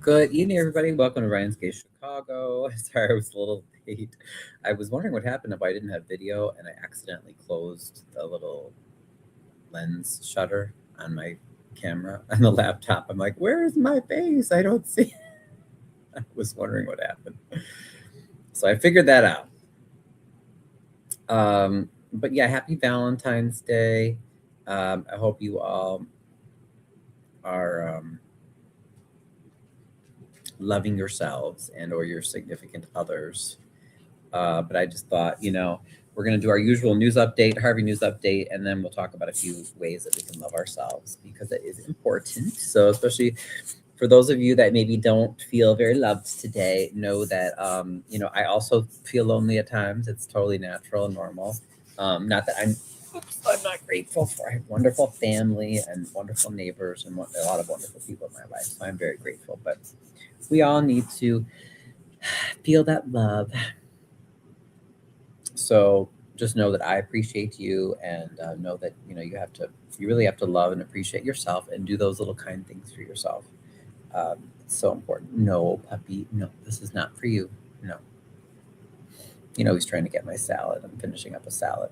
Good evening, everybody. Welcome to Ryan's Gay Chicago. Sorry, I was a little late. I was wondering what happened if I didn't have video and I accidentally closed the little lens shutter on my camera on the laptop. I'm like, where is my face? I don't see it. I was wondering what happened. So I figured that out. But yeah, happy Valentine's Day. I hope you all are loving yourselves and or your significant others. But I just thought, we're going to do our usual news update, Harvey news update, and then we'll talk about a few ways that we can love ourselves because it is important. So especially for those of you that maybe don't feel very loved today, know that, I also feel lonely at times. It's totally natural and normal. Not that I'm not grateful for. I have wonderful family and wonderful neighbors and a lot of wonderful people in my life. So I'm very grateful. But we all need to feel that love. So just know that I appreciate you and know that, you really have to love and appreciate yourself and do those little kind things for yourself. It's so important. No, puppy, no, this is not for you. No. He's trying to get my salad. I'm finishing up a salad.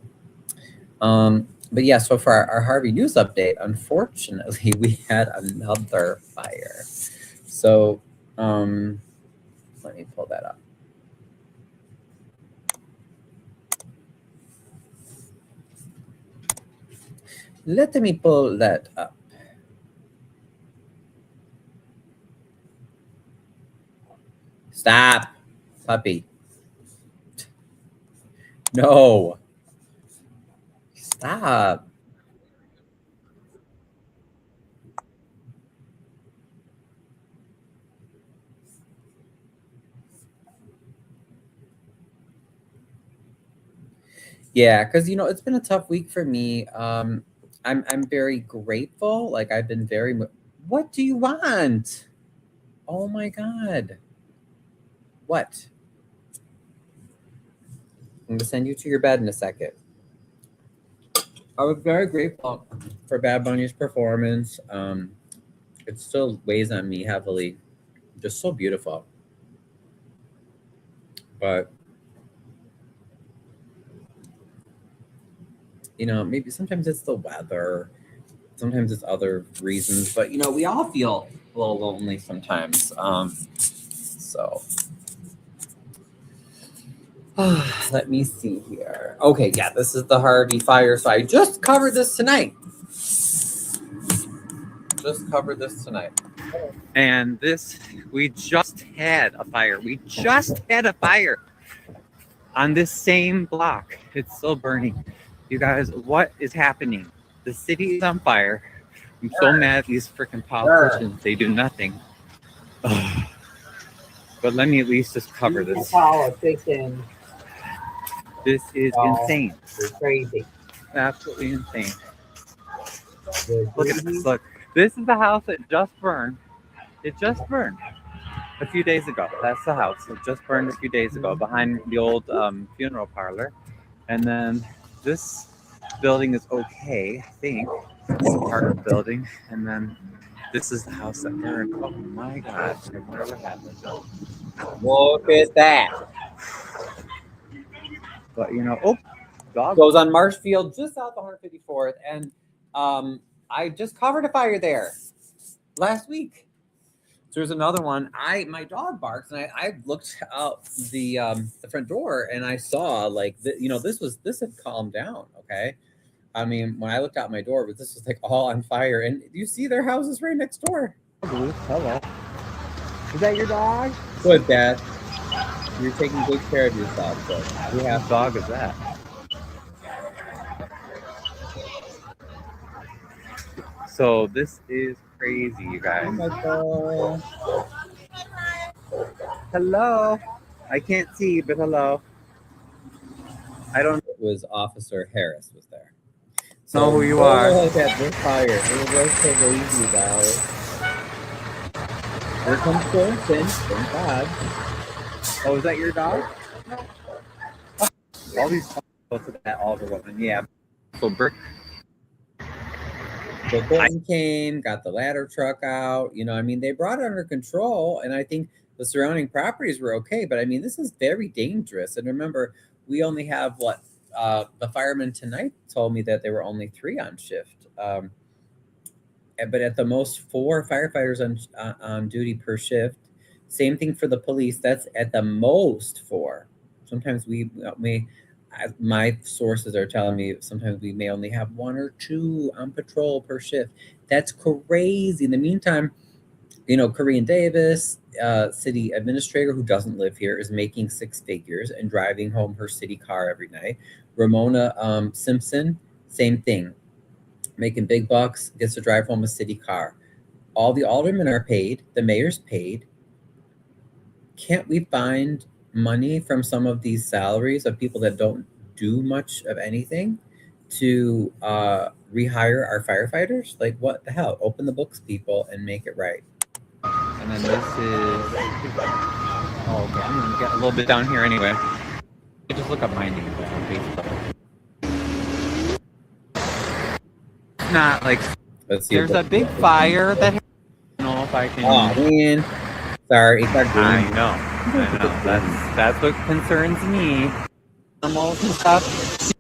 But yeah, so for our Harvey news update, unfortunately, we had another fire. So let me pull that up. Let me pull that up. Stop, puppy. No. Stop. Yeah, because it's been a tough week for me. I'm very grateful. Like I've been very. What do you want? Oh my God. What? I'm gonna send you to your bed in a second. I was very grateful for Bad Bunny's performance. It still weighs on me heavily. Just so beautiful. But maybe sometimes it's the weather, sometimes it's other reasons, but we all feel a little lonely sometimes. So let me see here. Okay, yeah, this is the Harvey fire. So I just covered this tonight. And we just had a fire. On this same block. It's still burning. You guys, what is happening? The city is on fire. I'm so mad at these freaking politicians. They do nothing. Ugh. But let me at least just cover this. Politicians. This is insane. They're crazy. Absolutely insane. Look at this. Look. This is the house that just burned. It just burned a few days ago. That's the house. It just burned a few days ago behind the old funeral parlor. And then this building is okay, I think. It's part of the building. And then this is the house that burned. Oh my God. I wonder what happened. Look at that. But dog goes on Marshfield just south of 154th. And I just covered a fire there last week. So there's another one. My dog barks, and I looked out the front door, and I saw this had calmed down. Okay, I mean when I looked out my door, but this was like all on fire, and you see their house is right next door. Hello. Is that your dog? Good, Dad. You're taking good care of yourself. So who half dog is that? So this is crazy, you guys. Oh hello. I can't see, but hello. I don't know. It was Officer Harris was there. So know who you are. Look at this fire. It was so crazy, guys. Here comes Thornton. Thank God. Oh, is that your dog? Oh, all these go to that Oliver woman. Yeah. So Brick. So Thornton came, got the ladder truck out. You know, I mean, they brought it under control, and I think the surrounding properties were okay. But I mean, this is very dangerous. And remember, we only have what the firemen tonight told me that there were only 3 on shift. But at the most 4 firefighters on duty per shift. Same thing for the police. That's at the most 4. Sometimes my sources are telling me sometimes we may only have 1 or 2 on patrol per shift. That's crazy. In the meantime, you know, Korean Davis, city administrator who doesn't live here, is making 6 figures and driving home her city car every night. Ramona Simpson, same thing, making big bucks, gets to drive home a city car. All the aldermen are paid. The mayor's paid. Can't we find money from some of these salaries of people that don't do much of anything to rehire our firefighters? Like, what the hell? Open the books, people, and make it right. And then this is... Oh, okay. I'm going to get a little bit down here anyway. Just look up mining on Facebook. Not like... Let's see. There's a big fire that... I don't know if I can... Oh, man. Sorry. I know. That's what concerns me. Animals and stuff.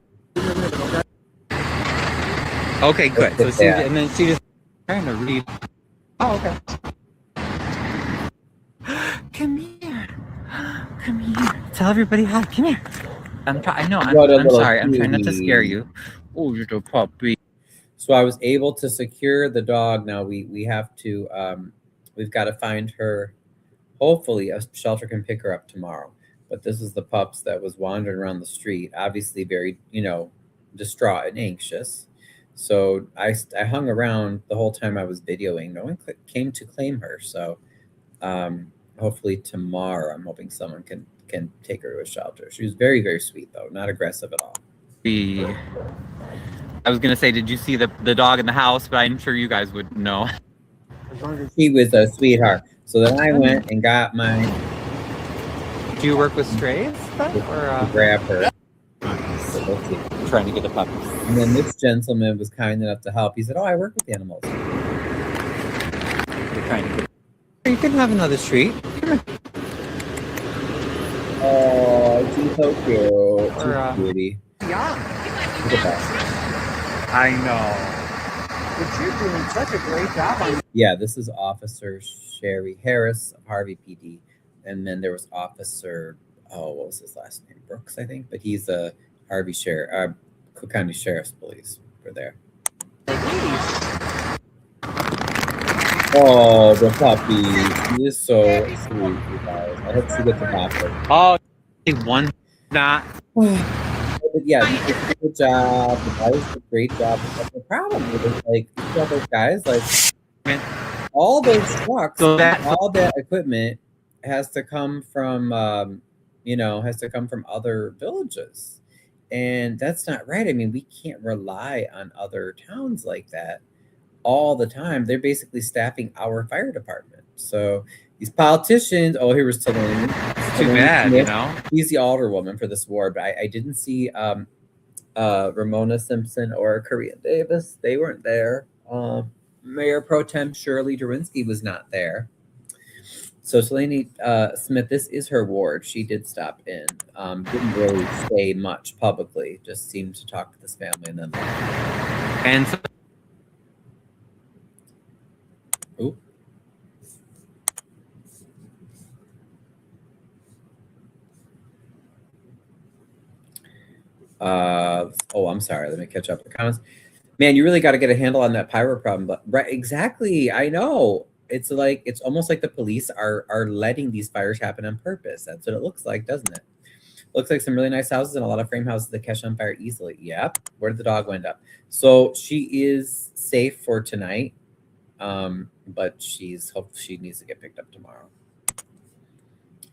Okay, good. So she, and then she just trying to read. Oh, okay. Come here. Come here. Tell everybody hi. Come here. I'm sorry. I'm trying not to scare you. Oh, you're a puppy. So I was able to secure the dog. Now we have to we've got to find her. Hopefully a shelter can pick her up tomorrow. But this is the pups that was wandering around the street, obviously very, you know, distraught and anxious. So I hung around the whole time I was videoing. No one came to claim her. So hopefully tomorrow, I'm hoping someone can take her to a shelter. She was very, very sweet, though. Not aggressive at all. I was going to say, did you see the dog in the house? But I'm sure you guys would know. She was a sweetheart. So then I went and got my... Do you work with strays? Or grab her. So let's see. I'm trying to get the puppies. And then this gentleman was kind enough to help. He said, oh, I work with animals. You're trying to get... You can have another treat. Come here. Oh, she's so cute. She's beauty. Yeah. Look at that. I know. But you're doing such a great job on... Yeah, this is Officer Sherry Harris of Harvey PD. And then there was Officer, what was his last name? Brooks, I think. But he's a Harvey Cook County Sheriff's Police for there. Oh, the puppy. He is so sweet, you guys. I hope she gets a doctor. Oh, one not. Yeah, you did a good job. The guys did a great job. But the problem with it, like, you know, those guys, like, all those trucks, all that equipment has to come from, other villages. And that's not right. I mean, we can't rely on other towns like that all the time. They're basically staffing our fire department. So these politicians, here was Tilly. Too bad, Smith, you know. He's the alderwoman for this ward, but I didn't see Ramona Simpson or Korean Davis. They weren't there. Mayor Pro Tem Shirley Durinsky was not there. So Selene Smith, this is her ward. She did stop in. Didn't really say much publicly. Just seemed to talk to this family and then left. And so, I'm sorry. Let me catch up the comments. Man, you really got to get a handle on that pyro problem. But right, exactly. I know. It's like, it's almost like the police are letting these fires happen on purpose. That's what it looks like, doesn't it? Looks like some really nice houses and a lot of frame houses that catch on fire easily. Yep. Where did the dog wind up? So she is safe for tonight. But she needs to get picked up tomorrow.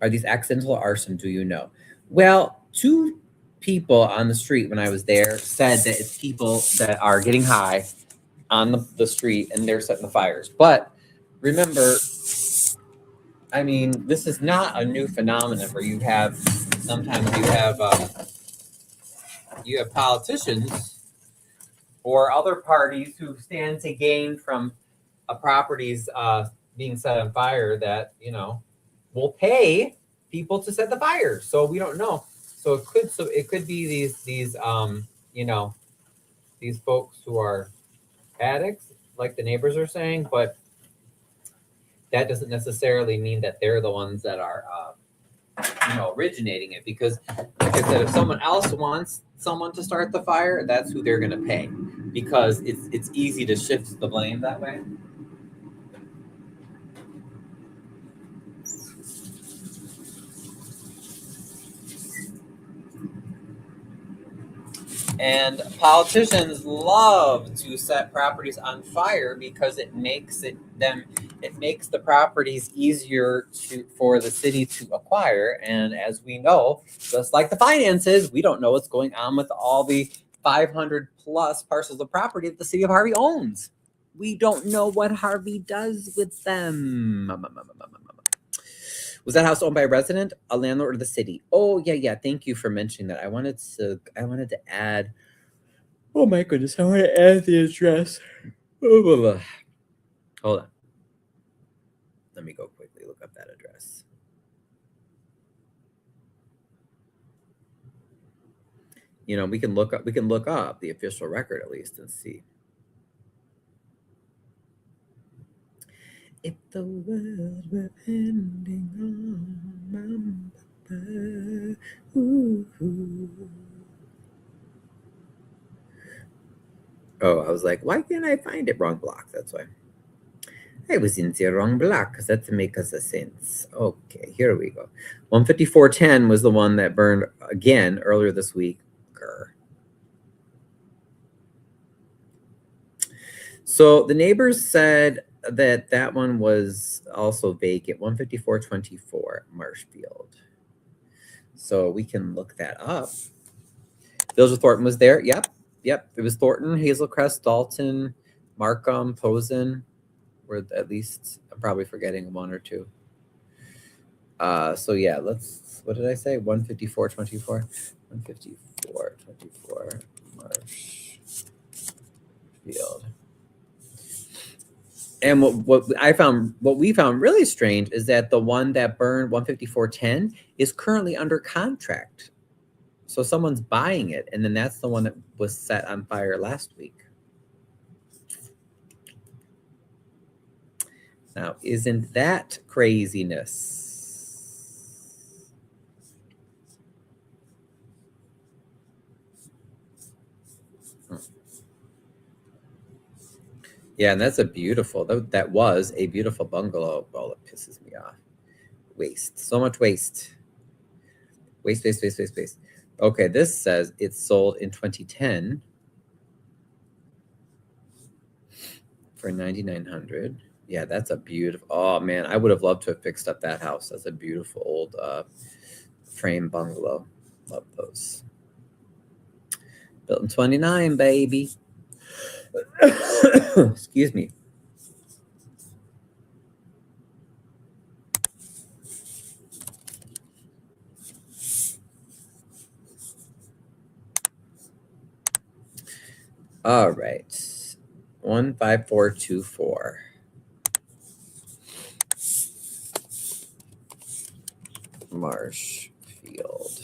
Are these accidental arson? Do you know? Well, 2 people on the street when I was there said that it's people that are getting high on the street and they're setting the fires. But remember, I mean, this is not a new phenomenon where you have politicians or other parties who stand to gain from a property's being set on fire that, you know, will pay people to set the fire. So we don't know. So it could be these you know, these folks who are addicts, like the neighbors are saying, but that doesn't necessarily mean that they're the ones that are you know, originating it, because like I said, if someone else wants someone to start the fire, that's who they're going to pay, because it's easy to shift the blame that way. And politicians love to set properties on fire because it makes the properties easier for the city to acquire. And as we know, just like the finances, we don't know what's going on with all the 500 plus parcels of property that the city of Harvey owns. We don't know what Harvey does with them. Was that house owned by a resident, a landlord, or the city? Oh, yeah. Thank you for mentioning that. I wanted to add. Oh my goodness, I want to add the address. Hold on. Let me go quickly look up that address. You know, we can look up the official record at least and see. If the world were ending on Oh, I was like, why can't I find it? Wrong block, that's why. I was in the wrong block, because that makes a sense. Okay, here we go. 15410 was the one that burned again earlier this week. Grr. So the neighbors said that one was also vacant, 15424 Marshfield. So we can look that up. Village of Thornton was there. Yep. It was Thornton, Hazelcrest, Dalton, Markham, Posen. Were at least, I'm probably forgetting one or two. So yeah, what did I say? 15424. 15424 Marshfield. And what we found really strange is that the one that burned 15410 is currently under contract. So someone's buying it, and then that's the one that was set on fire last week. Now, isn't that craziness? Yeah, and that's that was a beautiful bungalow. Oh, it pisses me off. Waste. So much waste. Waste. Okay, this says it's sold in 2010 for $9,900. Yeah, that's a beautiful. Oh man, I would have loved to have fixed up that house. That's a beautiful old frame bungalow. Love those. Built in 29, baby. Excuse me. All right. 15424. Marshfield.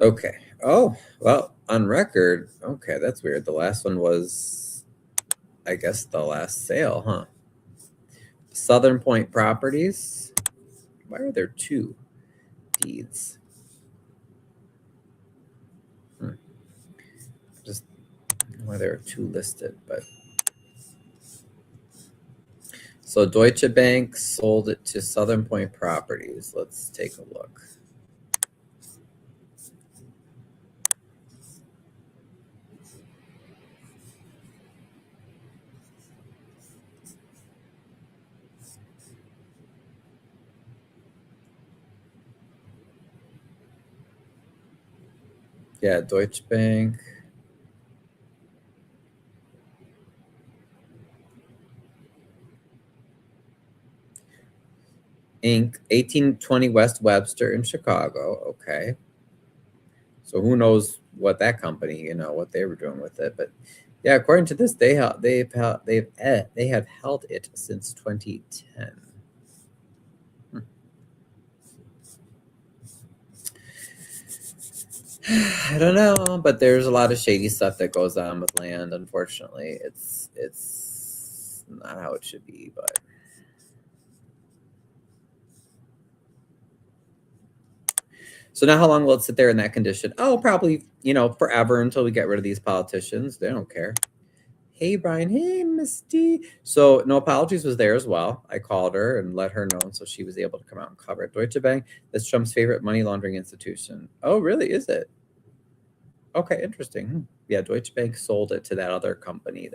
Okay. Oh, well, on record. Okay, that's weird. The last one was, I guess, the last sale, huh? Southern Point Properties. Why are there two deeds? Just why there are two listed, but. So Deutsche Bank sold it to Southern Point Properties. Let's take a look. Yeah, Deutsche Bank. Inc., 1820 West Webster in Chicago. Okay. So who knows what that company, what they were doing with it. But yeah, according to this, they have held it since 2010. I don't know, but there's a lot of shady stuff that goes on with land. Unfortunately, it's not how it should be, but. So now how long will it sit there in that condition? Oh, probably, forever until we get rid of these politicians. They don't care. Hey, Brian. Hey, Misty. So no apologies was there as well. I called her and let her know, so she was able to come out and cover it. Deutsche Bank, that's Trump's favorite money laundering institution. Oh, really? Is it? Okay, interesting. Yeah, Deutsche Bank sold it to that other company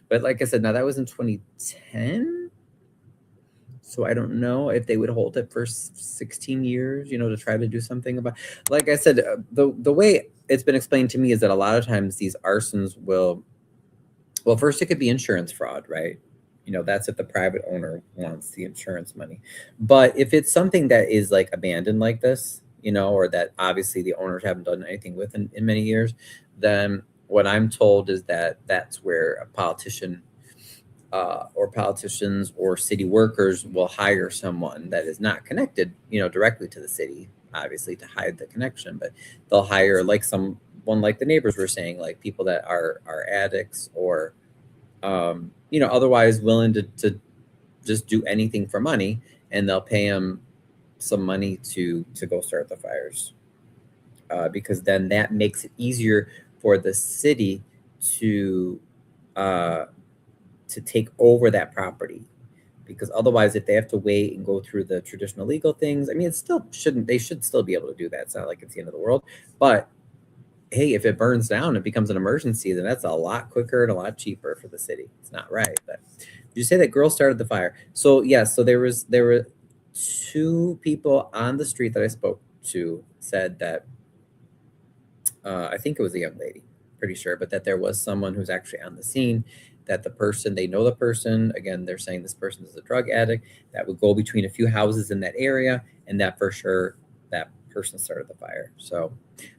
but like I said, now that was in 2010. So I don't know if they would hold it for 16 years, to try to do something about. Like I said, the way it's been explained to me is that a lot of times these arsons will. Well, first it could be insurance fraud, right? That's if the private owner wants the insurance money. But if it's something that is like abandoned like this, or that obviously the owners haven't done anything with in many years, then what I'm told is that that's where a politician or politicians or city workers will hire someone that is not connected, directly to the city, obviously, to hide the connection. But they'll hire like someone like the neighbors were saying, like people that are addicts or, otherwise willing to just do anything for money, and they'll pay them some money to go start the fires. Because then that makes it easier for the city to take over that property, because otherwise if they have to wait and go through the traditional legal things, I mean, they should still be able to do that. It's not like it's the end of the world, but hey, if it burns down, it becomes an emergency, then that's a lot quicker and a lot cheaper for the city. It's not right. But did you say that girl started the fire? So yes, so there were two people on the street that I spoke to said that I think it was a young lady, pretty sure, but that there was someone who's actually on the scene, that they know the person. Again, they're saying this person is a drug addict that would go between a few houses in that area, and that for sure that person started the fire. So,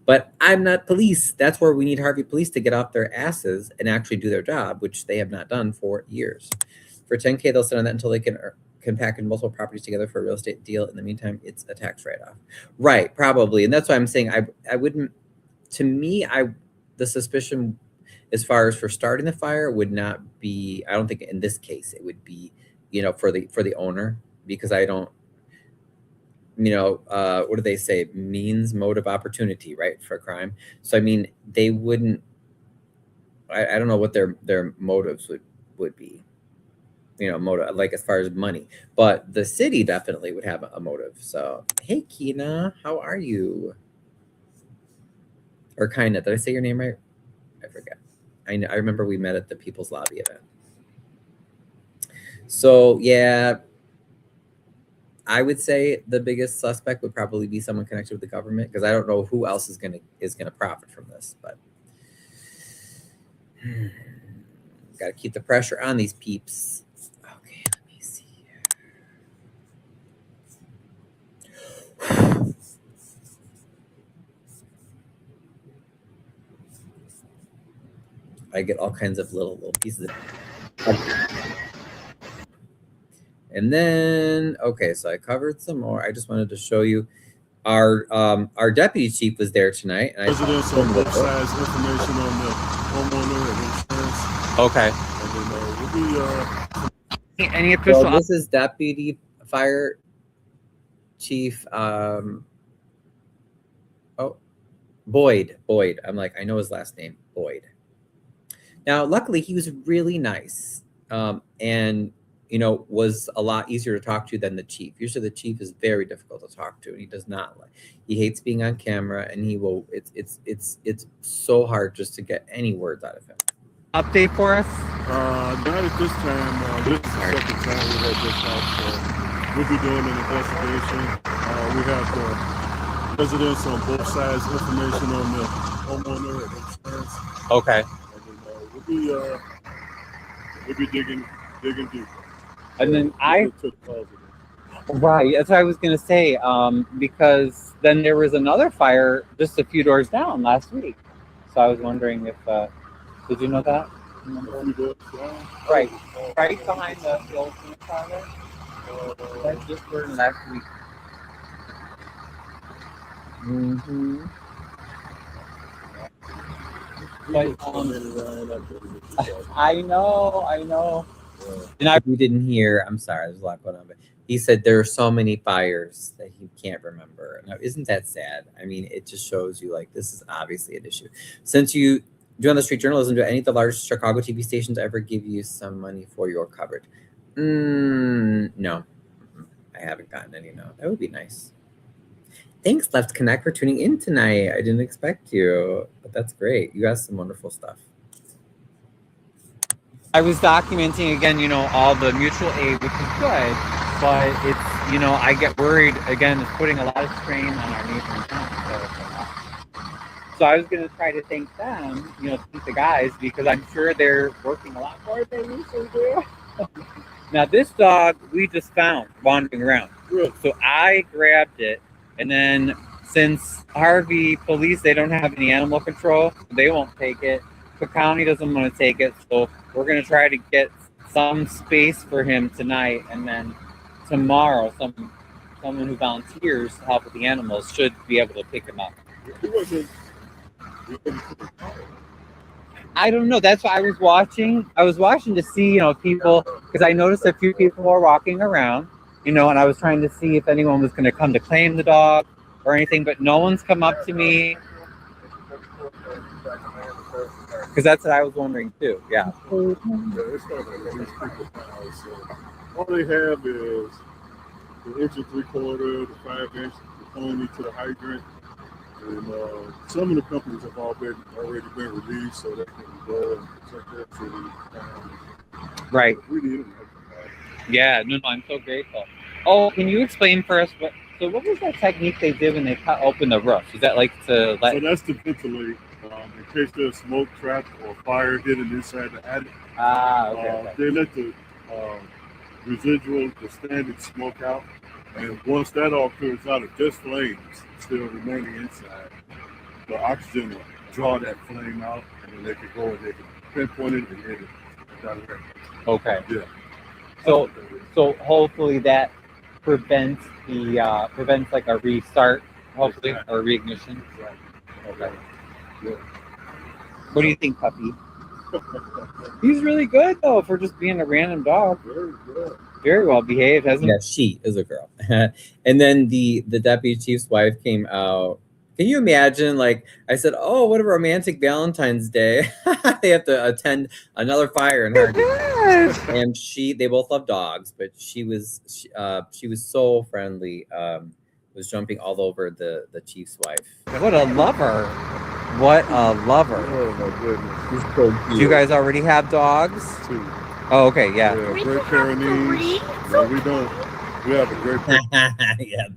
but I'm not police. That's where we need Harvey police to get off their asses and actually do their job, which they have not done for years. For $10K, they'll sit on that until they can package multiple properties together for a real estate deal. In the meantime, it's a tax write-off. Right, probably. And that's why I'm saying I wouldn't, to me, the suspicion as far as for starting the fire would not be, I don't think in this case it would be, for the owner, because I don't, what do they say? Means, mode of opportunity, right? For crime. So, I mean, they wouldn't, I don't know what their motives would be, motive, like as far as money, but the city definitely would have a motive. So, hey, Kina, how are you? Or Kina, did I say your name right? I forget. I remember we met at the People's Lobby event. So yeah, I would say the biggest suspect would probably be someone connected with the government, because I don't know who else is gonna profit from this. But got to keep the pressure on these peeps. Okay, let me see. I get all kinds of little pieces. And then, okay, so I covered some more. I just wanted to show you our deputy chief was there tonight. And Residents on both sides, information on the homeowner and insurance. Okay. And then any official. So this is Deputy Fire Chief. Boyd. I'm like, I know his last name, Boyd. Now, luckily, he was really nice, and was a lot easier to talk to than the chief. Usually, the chief is very difficult to talk to, and he does not like. He hates being on camera, and he will. It's so hard just to get any words out of him. Update for us? not at this time. This is the second time we had this house. We'll be doing an investigation. We have residents on both sides, information on the homeowner and insurance. Okay. And then we'll be digging deeper. And then Right, that's what I was gonna say. Because then there was another fire just a few doors down last week. So I was wondering if did you know that? A few doors down. Right, right behind the old parlor. That just burned last week. Mm-hmm. But I know. And if you didn't hear, I'm sorry, there's a lot going on, but he said there are so many fires that he can't remember. Now, isn't that sad? I mean, it just shows you like this is obviously an issue. Since you do on the street journalism, do any of the large Chicago TV stations ever give you some money for your coverage? No, I haven't gotten any. No, that would be nice. Thanks, Left Connect, for tuning in tonight. I didn't expect you, but that's great. You got some wonderful stuff. I was documenting again, all the mutual aid, which is good, but it's, I get worried again. It's putting a lot of strain on our neighboring towns. So I was going to try to thank them, thank the guys, because I'm sure they're working a lot more than they usually do. Now this dog we just found wandering around, so I grabbed it, and then since Harvey police, they don't have any animal control, they won't take it. The county doesn't want to take it, so we're going to try to get some space for him tonight, and then tomorrow someone who volunteers to help with the animals should be able to pick him up. I don't know. That's why I was watching. I was watching to see, people, because I noticed a few people were walking around, and I was trying to see if anyone was going to come to claim the dog or anything, but no one's come up to me. Because that's what I was wondering too. Yeah. It's not like these people now, so all they have is the 1 3/4, the 5-inch, the pony to the hydrant, and some of the companies have already been released, so they can go and check that city. Right. We need them. Yeah. No, I'm so grateful. Oh, can you explain for us what was that technique they did when they cut open the roof? Is that like to let? So that's to ventilate. In case there's smoke trap or fire hidden inside the attic. Okay. They let the residual, the standard smoke out, and once that all clears out, if there's flames still remaining inside, the oxygen will draw that flame out, and then they can go and they can pinpoint it and hit it directly. Okay. Yeah. So hopefully that prevents like a restart, hopefully, or reignition. Exactly. Okay. Yeah. What do you think, puppy? He's really good though for just being a random dog. Very good. Very well behaved, hasn't he? Yeah, she is a girl. And then the deputy chief's wife came out. Can you imagine? Like I said, oh, what a romantic Valentine's Day. They have to attend another fire in Harvey. And they both love dogs, but she was so friendly. Was jumping all over the chief's wife. What a lover. What a lover. Oh my goodness. He's so cute. Do you guys already have dogs? 2. Oh, okay, yeah. Great Pyrenees. No, we don't. We have a great. Yeah.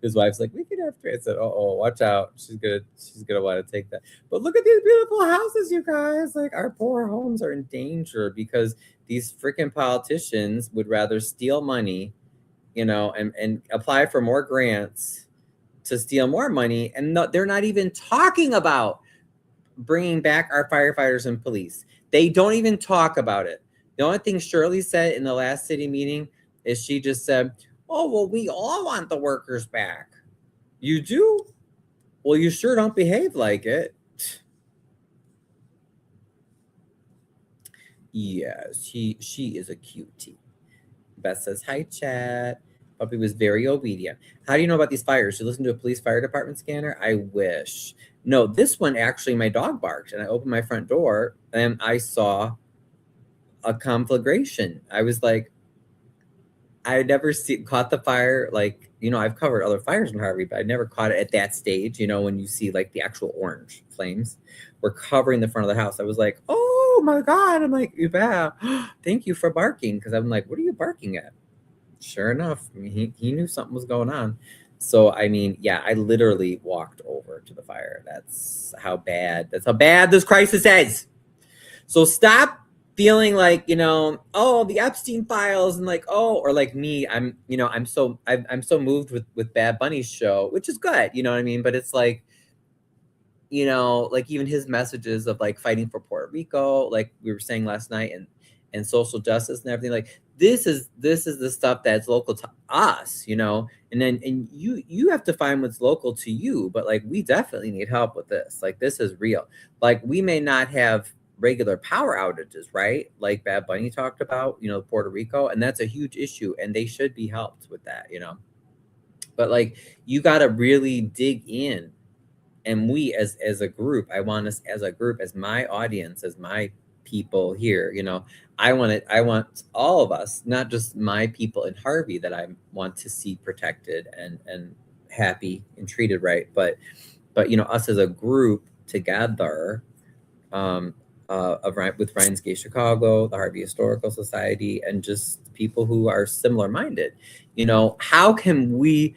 His wife's like, we could have 3. I said, oh, watch out. She's gonna want to take that. But look at these beautiful houses, you guys. Like our poor homes are in danger because these freaking politicians would rather steal money, and apply for more grants to steal more money. And they're not even talking about bringing back our firefighters and police. They don't even talk about it. The only thing Shirley said in the last city meeting is she just said, oh, well, we all want the workers back. You do? Well, you sure don't behave like it. Yes, she is a cutie. Beth says, hi, chat. Puppy was very obedient. How do you know about these fires? You listen to a police fire department scanner? I wish. No, this one actually, my dog barked, and I opened my front door, and I saw a conflagration. I was like, I had never caught the fire. Like, I've covered other fires in Harvey, but I never caught it at that stage. When you see like the actual orange flames were covering the front of the house. I was like, oh my God. I'm like, yeah, thank you for barking. Because I'm like, what are you barking at? Sure enough, I mean, he knew something was going on. So, I mean, yeah, I literally walked over to the fire. That's how bad this crisis is. So stop feeling like, oh, the Epstein files, and like, oh, or like me, I'm so moved with Bad Bunny's show, which is good, you know what I mean? But it's like, like even his messages of like fighting for Puerto Rico, like we were saying last night, and social justice and everything, like this is the stuff that's local to us, and then you have to find what's local to you, but like we definitely need help with this. Like this is real. Like we may not have regular power outages, right? Like Bad Bunny talked about, Puerto Rico, and that's a huge issue, and they should be helped with that, but like you got to really dig in. And we as a group, I want us as a group, as my audience, as my people here, I want all of us, not just my people in Harvey that I want to see protected and happy and treated right, but us as a group together, with Ryan's Gay Chicago, the Harvey Historical Society, and just people who are similar minded. How can we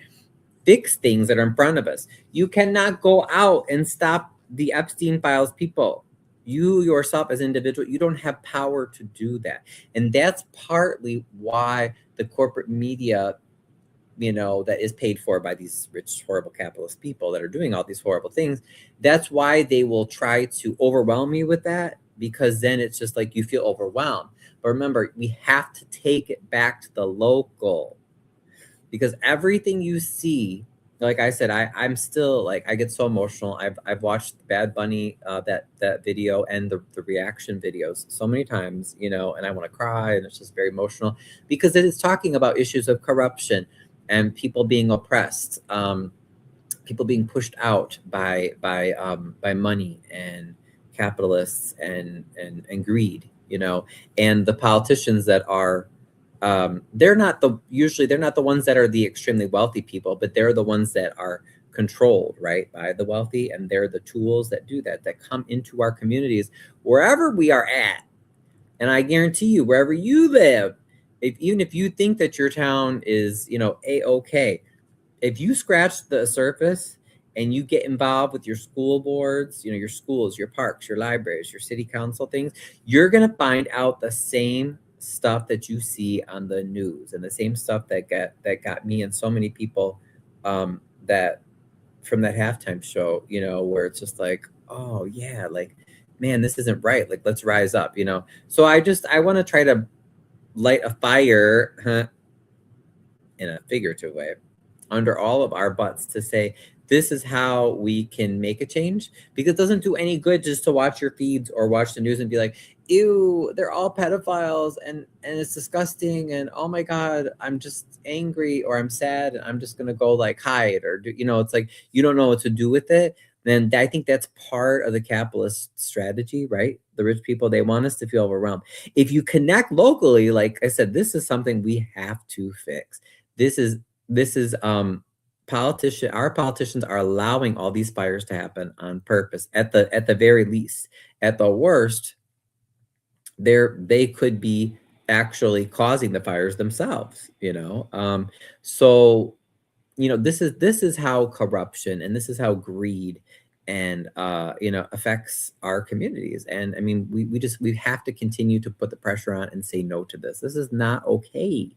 fix things that are in front of us? You cannot go out and stop the Epstein files people. You yourself as an individual, you don't have power to do that. And that's partly why the corporate media, that is paid for by these rich, horrible capitalist people that are doing all these horrible things, that's why they will try to overwhelm you with that, because then it's just like you feel overwhelmed. But remember, we have to take it back to the local. Because everything you see, like I said, I'm still like, I get so emotional. I've watched Bad Bunny, that video and the reaction videos so many times, and I want to cry, and it's just very emotional because it is talking about issues of corruption and people being oppressed, people being pushed out by money and capitalists and greed, and the politicians that are, they're not the ones that are the extremely wealthy people, but they're the ones that are controlled, right, by the wealthy, and they're the tools that do that come into our communities wherever we are at. And I guarantee you, wherever you live, even if you think that your town is, a-okay, if you scratch the surface and you get involved with your school boards, your schools, your parks, your libraries, your city council things, you're going to find out the same stuff that you see on the news, and the same stuff that got me and so many people, that from that halftime show, where it's just like, oh yeah, like, man, this isn't right. Like, let's rise up, So I want to try to light a fire, in a figurative way, under all of our butts to say, this is how we can make a change, because it doesn't do any good just to watch your feeds or watch the news and be like, ew, they're all pedophiles and it's disgusting, and oh my God, I'm just angry or I'm sad and I'm just gonna go like hide or do, it's like you don't know what to do with it. Then I think that's part of the capitalist strategy, right? The rich people, they want us to feel overwhelmed. If you connect locally, like I said, this is something we have to fix. This is our politicians are allowing all these fires to happen on purpose. At the very least, at the worst, they could be actually causing the fires themselves. So this is how corruption and this is how greed and affects our communities. And I mean, we have to continue to put the pressure on and say no to this. This is not okay.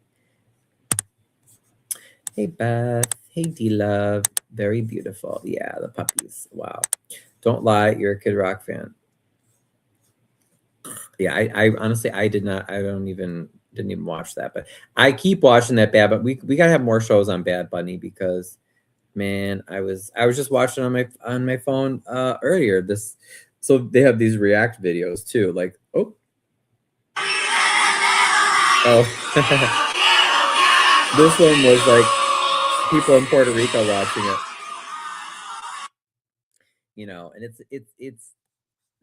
Hey, Beth. Hey, D-Love. Very beautiful. Yeah, the puppies. Wow. Don't lie. You're a Kid Rock fan. Yeah, I honestly, didn't even watch that. But I keep watching that but we got to have more shows on Bad Bunny because, man, I was just watching on my phone earlier. So they have these react videos too. Like, oh. This one was like people in Puerto Rico watching it, and it's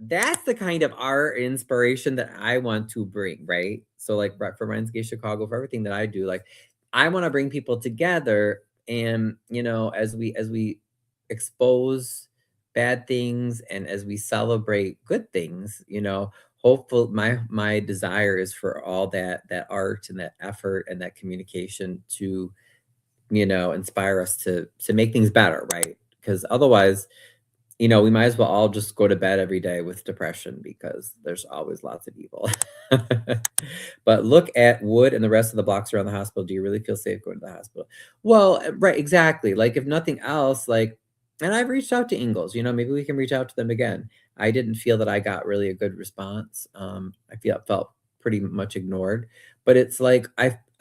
that's the kind of art inspiration that I want to bring, right? So like for Ryan's Gay Chicago, for everything that I do, like I want to bring people together, and as we expose bad things and as we celebrate good things, hopeful my desire is for all that art and that effort and that communication to inspire us to make things better, right? Because otherwise, you know, we might as well all just go to bed every day with depression because there's always lots of people. But look at Wood and the rest of the blocks around the hospital. Do you really feel safe going to the hospital? Well, right, exactly. Like if nothing else, like, and I've reached out to Ingalls, you know, maybe we can reach out to them again. I didn't feel that I got really a good response. Felt pretty much ignored, but it's like,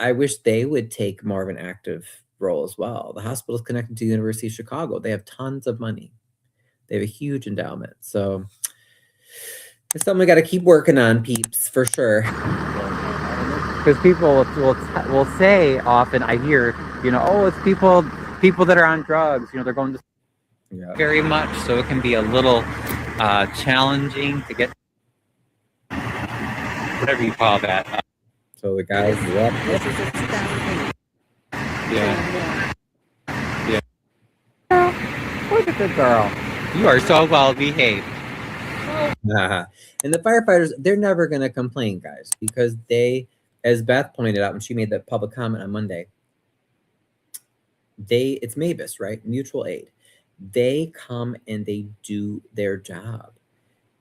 I wish they would take more of an active role as well. The hospital is connected to the University of Chicago. They have tons of money. They have a huge endowment. So it's something we got to keep working on, peeps, for sure. Because people will say often, I hear, you know, oh, it's people that are on drugs, you know, they're going to very much, so it can be a little challenging to get whatever you call that. So the guys, yep. Look at the girl. You are so well behaved. And the firefighters, they're never going to complain, guys, because they, as Beth pointed out when she made that public comment on Monday, it's Mavis, right? Mutual aid. They come and they do their job.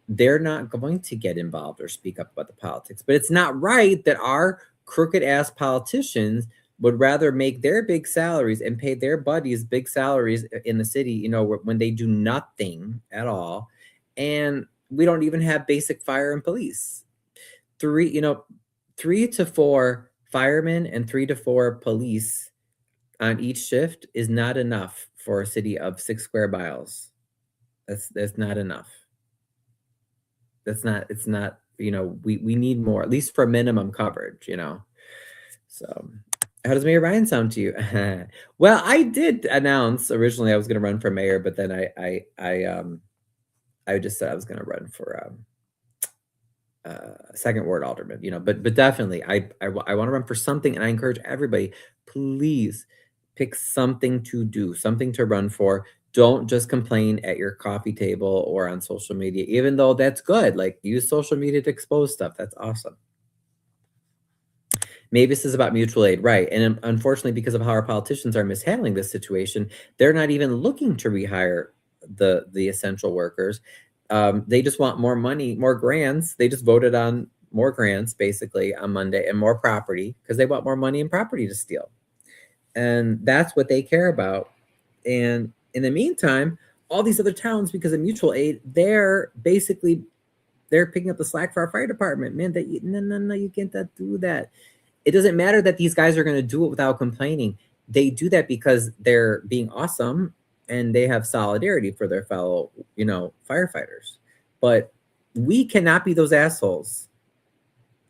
They're not going to get involved or speak up about the politics, but it's not right that our crooked ass politicians would rather make their big salaries and pay their buddies big salaries in the city, you know, when they do nothing at all. And we don't even have basic fire and police. 3 to 4 firemen and 3 to 4 police on each shift is not enough for a city of 6 square miles. That's not enough. It's not, you know, we need more, at least for minimum coverage, you know. So how does Mayor Ryan sound to you? Well, I did announce originally I was going to run for mayor, but then I just said I was going to run for second ward alderman, you know, but definitely I want to run for something, and I encourage everybody, please pick something to do, something to run for. Don't just complain at your coffee table or on social media, even though that's good. Like, use social media to expose stuff. That's awesome. Maybe this is about mutual aid, right? And unfortunately, because of how our politicians are mishandling this situation, they're not even looking to rehire the essential workers. They just want more money, more grants. They just voted on more grants basically on Monday, and more property, because they want more money and property to steal. And that's what they care about. And in the meantime, all these other towns, because of mutual aid, they're picking up the slack for our fire department. Man, no, you can't do that. It doesn't matter that these guys are going to do it without complaining. They do that because they're being awesome and they have solidarity for their fellow, you know, firefighters. But we cannot be those assholes.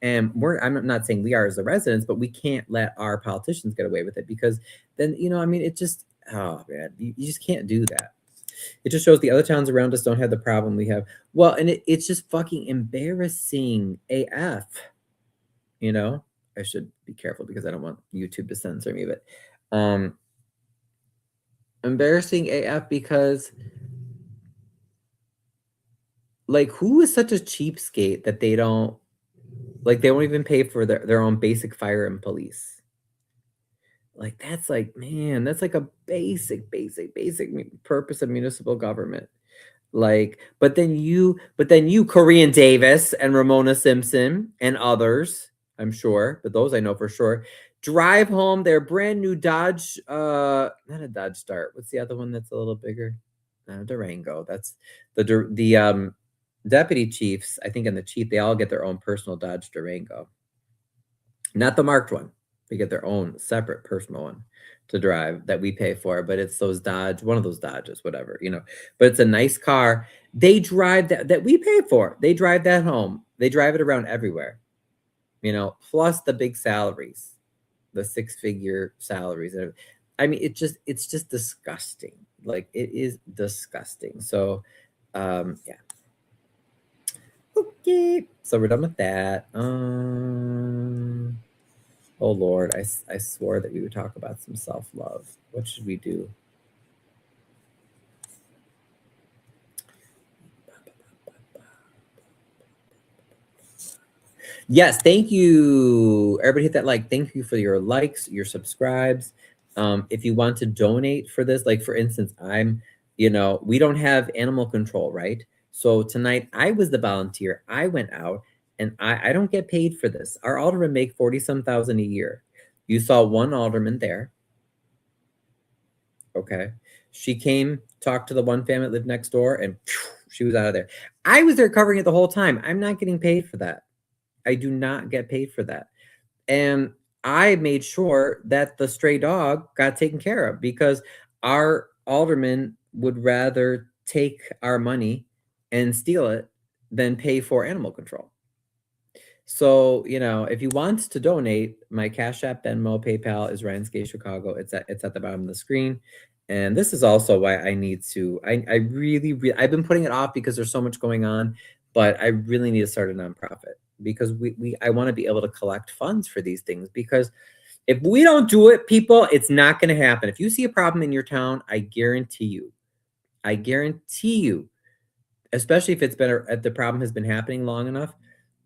And I'm not saying we are as the residents, but we can't let our politicians get away with it, because then, you know, I mean, it just, oh man, you just can't do that. It just shows the other towns around us don't have the problem we have. Well, and it's just fucking embarrassing AF, you know. I should be careful because I don't want YouTube to censor me, but embarrassing AF, because like, who is such a cheapskate that they won't even pay for their own basic fire and police? Like, that's like, man, that's like a basic purpose of municipal government. Like, but then you, Korean Davis and Ramona Simpson and others, I'm sure, but those I know for sure, drive home their brand new Dodge, not a Dodge Dart. What's the other one that's a little bigger? Durango. That's the deputy chiefs, I think, and the chief, they all get their own personal Dodge Durango. Not the marked one. They get their own separate personal one to drive that we pay for, but it's those Dodge, one of those Dodges, whatever, you know. But it's a nice car. They drive that we pay for. They drive that home. They drive it around everywhere, you know, plus the big salaries, the 6-figure salaries. I mean, it's just disgusting. Like, it is disgusting. So, yeah. Okay, so we're done with that. Oh Lord, I swore that we would talk about some self-love. What should we do? Yes, thank you. Everybody hit that like. Thank you for your likes, your subscribes. If you want to donate for this, like for instance, I'm You know, we don't have animal control, right? So tonight I was the volunteer. I went out and I don't get paid for this. Our aldermen make 40 some thousand a year. You saw one alderman there. Okay. She came, talked to the one family that lived next door, and she was out of there. I was there covering it the whole time. I'm not getting paid for that. I do not get paid for that. And I made sure that the stray dog got taken care of because our alderman would rather take our money and steal it than pay for animal control. So, you know, if you want to donate, my Cash App, Venmo, PayPal is Ryan's Gay Chicago. It's at the bottom of the screen. And this is also why I need to, I really, I've been putting it off because there's so much going on, but I really need to start a nonprofit because I want to be able to collect funds for these things, because if we don't do it, people, it's not going to happen. If you see a problem in your town, I guarantee you, especially if it's been, the problem has been happening long enough,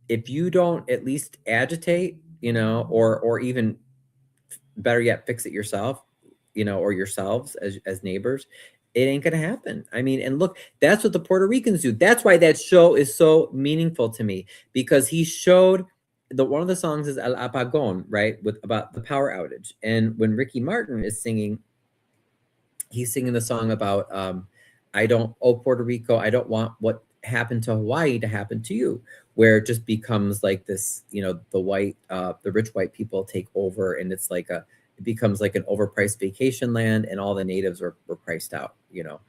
if you don't at least agitate, you know, or even better yet, fix it yourself, you know, or yourselves as neighbors, it ain't gonna happen. I mean, and look, that's what the Puerto Ricans do. That's why that show is so meaningful to me, because he showed one of the songs is El Apagón, right? About the power outage. And when Ricky Martin is singing, he's singing the song about Puerto Rico, I don't want what happened to Hawaii to happen to you, where it just becomes like this, you know, the rich white people take over, and it becomes like an overpriced vacation land, and all the natives were priced out, you know.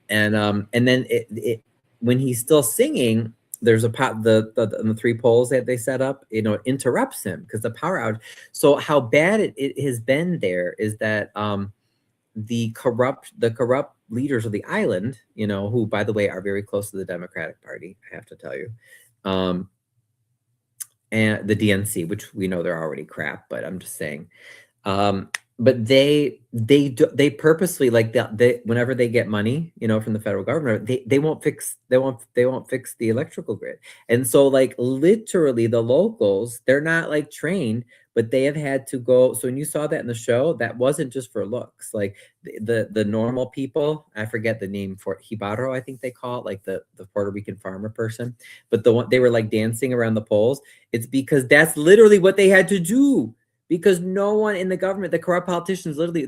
And then it when he's still singing, there's the three poles that they set up, you know, it interrupts him because the power outage. So how bad it has been there is that the corrupt leaders of the island, you know, who, by the way, are very close to the Democratic Party, I have to tell you, and the DNC, which we know they're already crap, but I'm just saying, but they purposely, like, they whenever they get money, you know, from the federal government, they won't fix the electrical grid. And so, like, literally the locals, they're not like trained, but they have had to go. So when you saw that in the show, that wasn't just for looks. Like the normal people, I forget the name for it, Hibaro, I think they call it, like the Puerto Rican farmer person, but the one, they were like dancing around the poles. It's because that's literally what they had to do. Because no one in the government, the corrupt politicians, literally,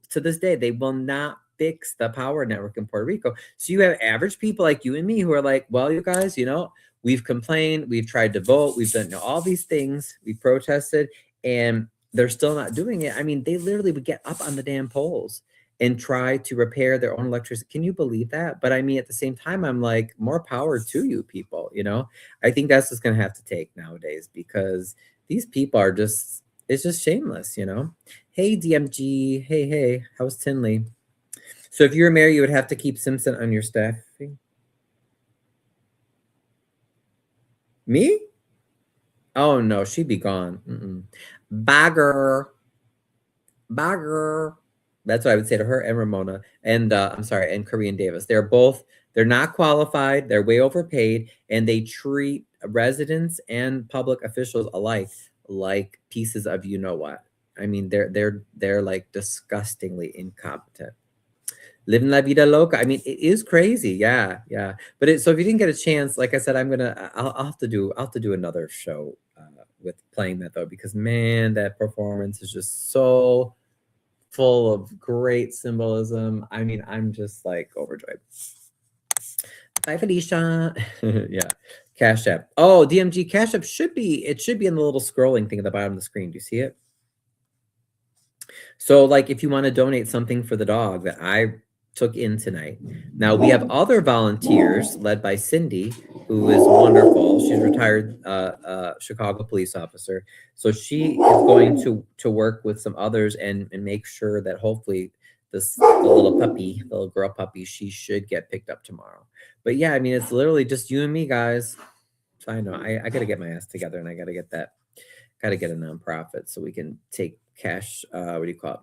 to this day, they will not fix the power network in Puerto Rico. So you have average people like you and me who are like, well, you guys, you know, we've complained, we've tried to vote, we've done, you know, all these things, we protested, and they're still not doing it. I mean, they literally would get up on the damn poles and try to repair their own electricity. Can you believe that? But I mean, at the same time, I'm like, more power to you people, you know? I think that's what's going to have to take nowadays, because these people are just, it's just shameless, you know? Hey, DMG. Hey, how's Tinley? So if you were mayor, you would have to keep Simpson on your staffing. Me? Oh, no, she'd be gone. Bagger. That's what I would say to her and Ramona. And I'm sorry, and Korean Davis. They're not qualified. They're way overpaid. And they treat residents and public officials alike like pieces of you-know-what. I mean, they're like disgustingly incompetent. Living la vida loca. I mean, it is crazy. Yeah. But so if you didn't get a chance, like I said, I'll have to do another show with playing that, though, because man, that performance is just so full of great symbolism. I mean, I'm just like overjoyed. Bye, Felicia. Yeah. Cash App. Oh, DMG Cash App should be in the little scrolling thing at the bottom of the screen. Do you see it? So, like, if you want to donate something for the dog that I took in tonight. Now, we have other volunteers led by Cindy, who is wonderful. She's a retired Chicago police officer. So she is going to work with some others and make sure that hopefully the little girl puppy, she should get picked up tomorrow. But yeah, I mean, it's literally just you and me, guys. So I know I got to get my ass together, and I got to get a nonprofit so we can take cash, what do you call it?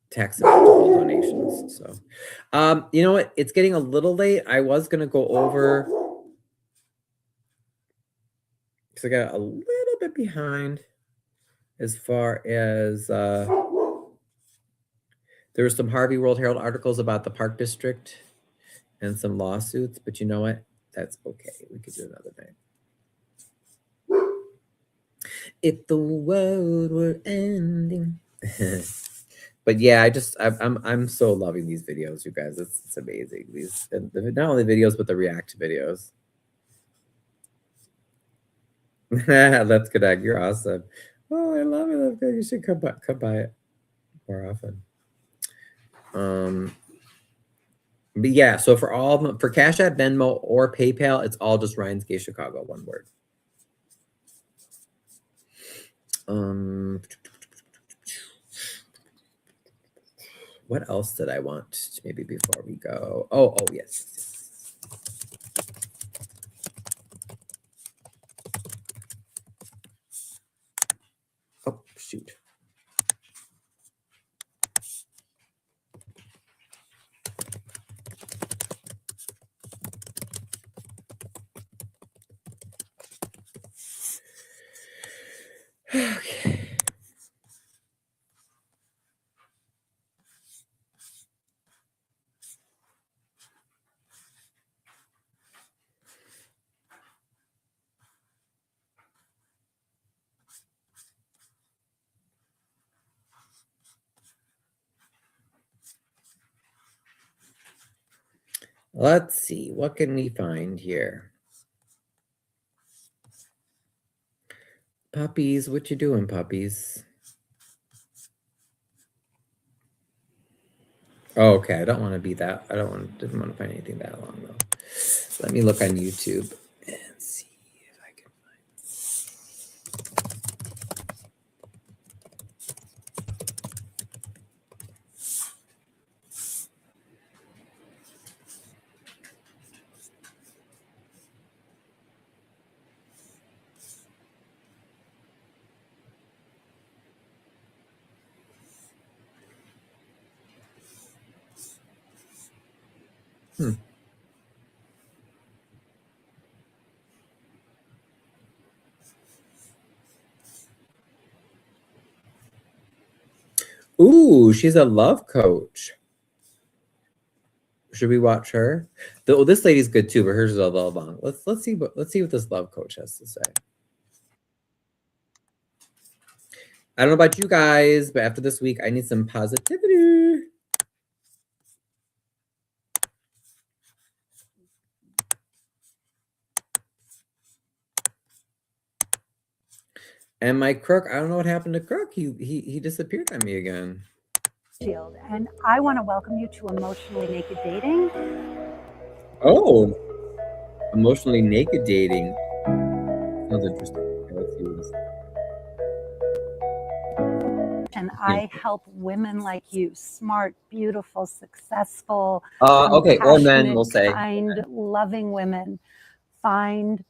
Tax deductible donations. So, you know what? It's getting a little late. I was going to go over, because I got a little bit behind as far as the There were some Harvey World Herald articles about the Park District and some lawsuits, but you know what? That's okay. We could do another day. If the world were ending. But yeah, I'm so loving these videos, you guys. It's amazing. These not only videos, but the react videos. Let's connect. You're awesome. Oh, I love it. You should come by it more often. But yeah, so for all of them, for Cash App, Venmo, or PayPal, it's all just Ryan's Gay Chicago, one word. What else did I want maybe before we go? Oh, yes. Oh, shoot. Okay. Let's see, what can we find here? Puppies, what you doing, puppies? Oh, okay, I don't want to be that. Didn't want to find anything that long though. Let me look on YouTube and see if I can find. Ooh, she's a love coach. Should we watch her? This lady's good too, but hers is a little long. Let's see what this love coach has to say. I don't know about you guys, but after this week, I need some positivity. And my Crook, I don't know what happened to Crook. He disappeared on me again. And I want to welcome you to Emotionally Naked Dating. Oh, emotionally naked dating. Sounds interesting. Okay, let's see what this is. And I help women like you, smart, beautiful, successful, Okay, or men, we'll say. kind, loving women find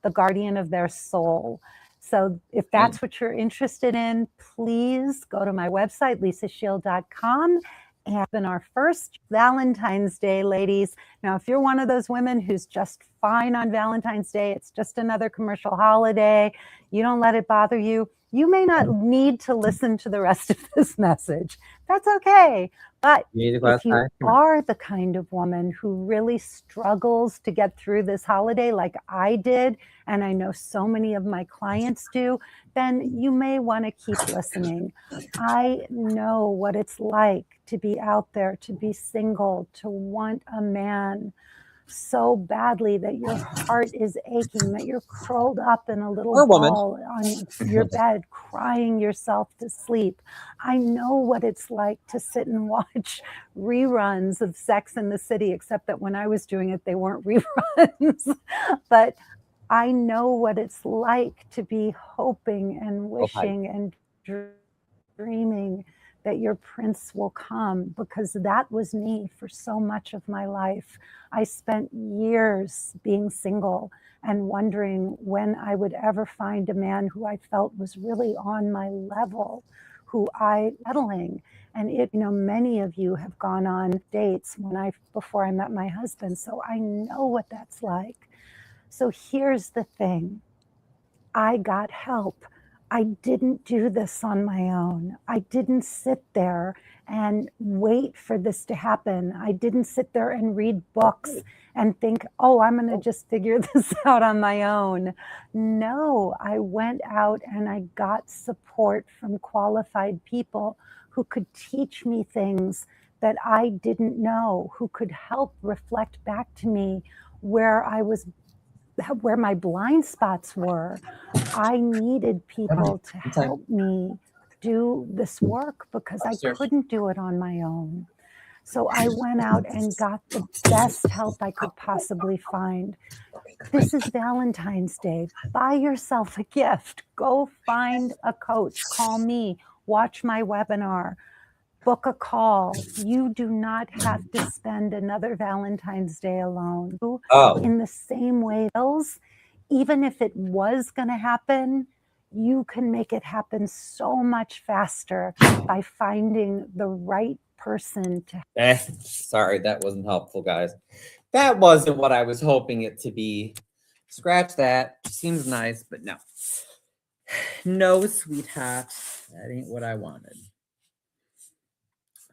the guardian of their soul. So if that's what you're interested in, please go to my website, lisashield.com. And it's been our first Valentine's Day, ladies. Now, if you're one of those women who's just fine on Valentine's Day, it's just another commercial holiday, you don't let it bother you, you may not need to listen to the rest of this message. That's okay. But if you are the kind of woman who really struggles to get through this holiday like I did, and I know so many of my clients do, then you may want to keep listening. I know what it's like to be out there, to be single, to want a man so badly that your heart is aching, that you're curled up in a little ball on your bed, crying yourself to sleep. I know what it's like to sit and watch reruns of Sex and the City, except that when I was doing it, they weren't reruns. But I know what it's like to be hoping and wishing and dreaming that your prince will come, because that was me for so much of my life. I spent years being single and wondering when I would ever find a man who I felt was really on my level, who I settling. And many of you have gone on dates before I met my husband, so I know what that's like. So here's the thing. I got help. I didn't do this on my own. I didn't sit there and wait for this to happen. I didn't sit there and read books and think, oh, I'm going to just figure this out on my own. No, I went out and I got support from qualified people who could teach me things that I didn't know, who could help reflect back to me where my blind spots were. I needed people to help me do this work because I couldn't do it on my own. So I went out and got the best help I could possibly find. This is Valentine's Day. Buy yourself a gift. Go find a coach. Call me. Watch my webinar. Book a call. You do not have to spend another Valentine's Day alone. In the same way, even if it was going to happen, you can make it happen so much faster by finding the right person to. Sorry, that wasn't helpful, guys. That wasn't what I was hoping it to be. Scratch that. Seems nice, but no. No, sweetheart. That ain't what I wanted.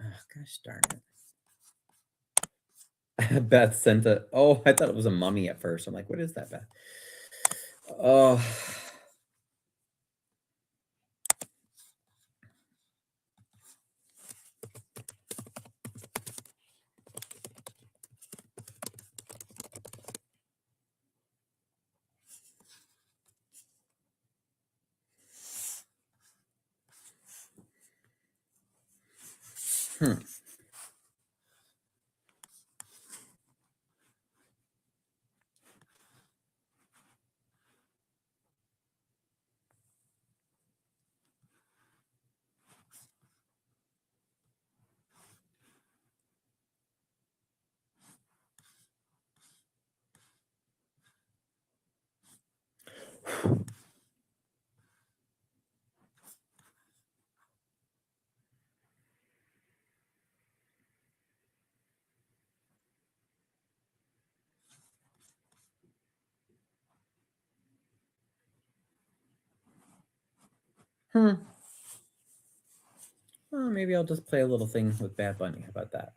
Oh, gosh darn it. Beth sent a, oh, I thought it was a mummy at first. I'm like, what is that, Beth? Oh. Well, maybe I'll just play a little thing with Bad Bunny. How about that?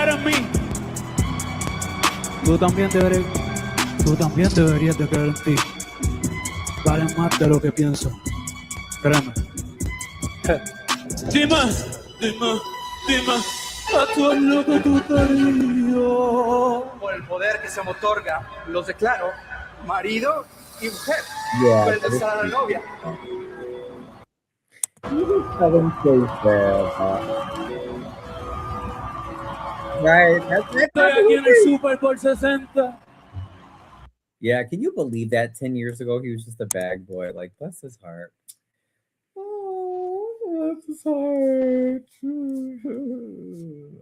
En mí. Tú también deberías de creer en ti. Vale más de lo que piensas. Créeme. Dime, a todo lo que tú te río. Por el poder que se me otorga, los declaro marido y mujer. Puedes besar a la novia. Right. That's it. Estoy aquí en el Super por 60. Yeah, can you believe that 10 years ago he was just a bag boy? Like, bless his heart. Oh, bless his heart.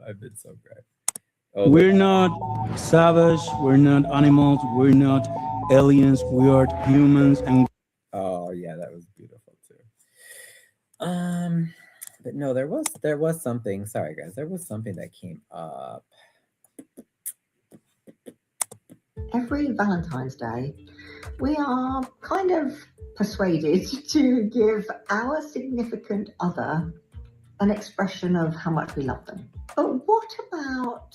I've been so great. Oh, We're not savage, we're not animals, we're not aliens, we are humans. And oh yeah, that was beautiful too. But no, there was something. Sorry guys, there was something that came up. Every Valentine's Day, we are kind of persuaded to give our significant other an expression of how much we love them. But what about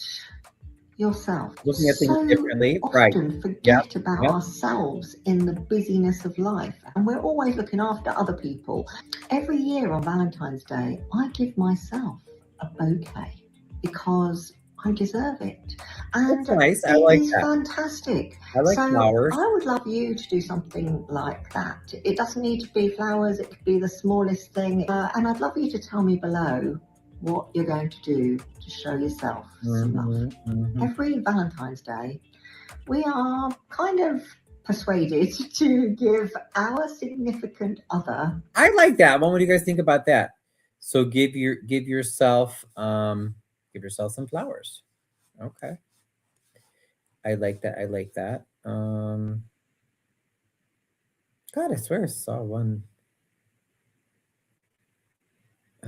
yourself? Looking at things so differently, often right? forget about ourselves in the busyness of life, and we're always looking after other people. Every year on Valentine's Day, I give myself a bouquet because I deserve it, and That's nice. I like it is that. fantastic. I like So flowers. I would love you to do something like that. It doesn't need to be flowers, it could be the smallest thing. And I'd love you to tell me below what you're going to do to show yourself some love. Every Valentine's Day, we are kind of persuaded to give our significant other. I like that. What do you guys think about that? So give yourself some flowers. Okay. I like that. I like that. God, I swear I saw one.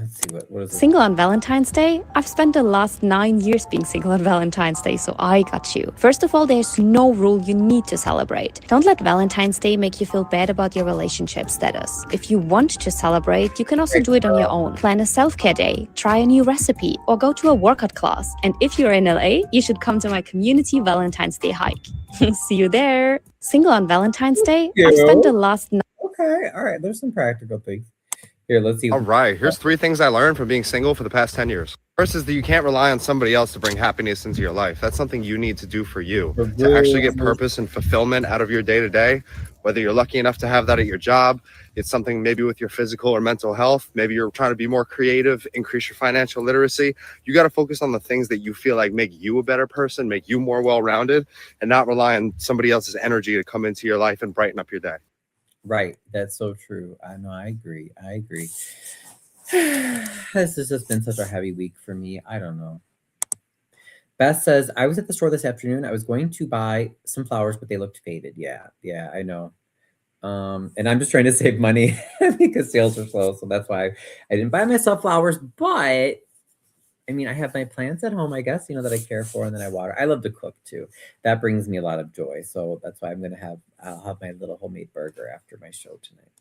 Let's see what is it? Single on Valentine's Day? I've spent the last 9 years being single on Valentine's Day, so I got you. First of all, there's no rule you need to celebrate. Don't let Valentine's Day make you feel bad about your relationship status. If you want to celebrate, you can also do it on your own. Plan a self-care day, try a new recipe, or go to a workout class. And if you're in LA, you should come to my community Valentine's Day hike. See you there. Single on Valentine's Day? I've spent the last... Okay, all right, there's some practical things. Here, let's see. All right, here's 3 things I learned from being single for the past 10 years. First is that you can't rely on somebody else to bring happiness into your life. That's something you need to do for you. To actually get purpose and fulfillment out of your day-to-day, whether you're lucky enough to have that at your job, it's something maybe with your physical or mental health, maybe you're trying to be more creative, increase your financial literacy. You got to focus on the things that you feel like make you a better person, make you more well-rounded, and not rely on somebody else's energy to come into your life and brighten up your day. Right. That's so true. I know. I agree. This has just been such a heavy week for me. I don't know. Beth says, I was at the store this afternoon. I was going to buy some flowers, but they looked faded. Yeah, I know. And I'm just trying to save money because sales are slow. So that's why I didn't buy myself flowers. But I mean, I have my plants at home, I guess, that I care for and then I water. I love to cook too. That brings me a lot of joy. So that's why I'll have my little homemade burger after my show tonight.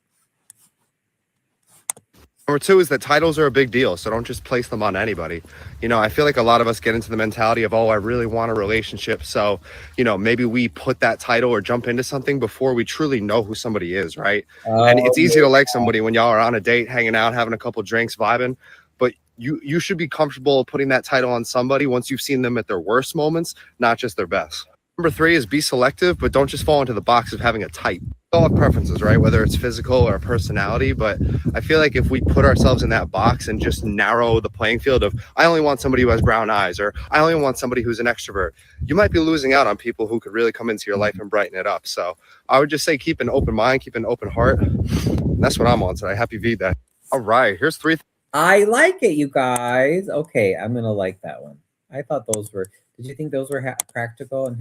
Number 2 is that titles are a big deal, so don't just place them on anybody. I feel like a lot of us get into the mentality of, oh, I really want a relationship. So, maybe we put that title or jump into something before we truly know who somebody is, right? And it's easy to like somebody when y'all are on a date, hanging out, having a couple drinks, vibing. But you should be comfortable putting that title on somebody once you've seen them at their worst moments, not just their best. Number 3 is be selective, but don't just fall into the box of having a type. We all have preferences, right? Whether it's physical or personality, but I feel like if we put ourselves in that box and just narrow the playing field of, I only want somebody who has brown eyes, or I only want somebody who's an extrovert, you might be losing out on people who could really come into your life and brighten it up. So I would just say keep an open mind, keep an open heart. And that's what I'm on today. Happy V-Day. All right, here's 3. I like it, you guys. Okay, I'm gonna like that one. I thought those were. Did you think those were practical and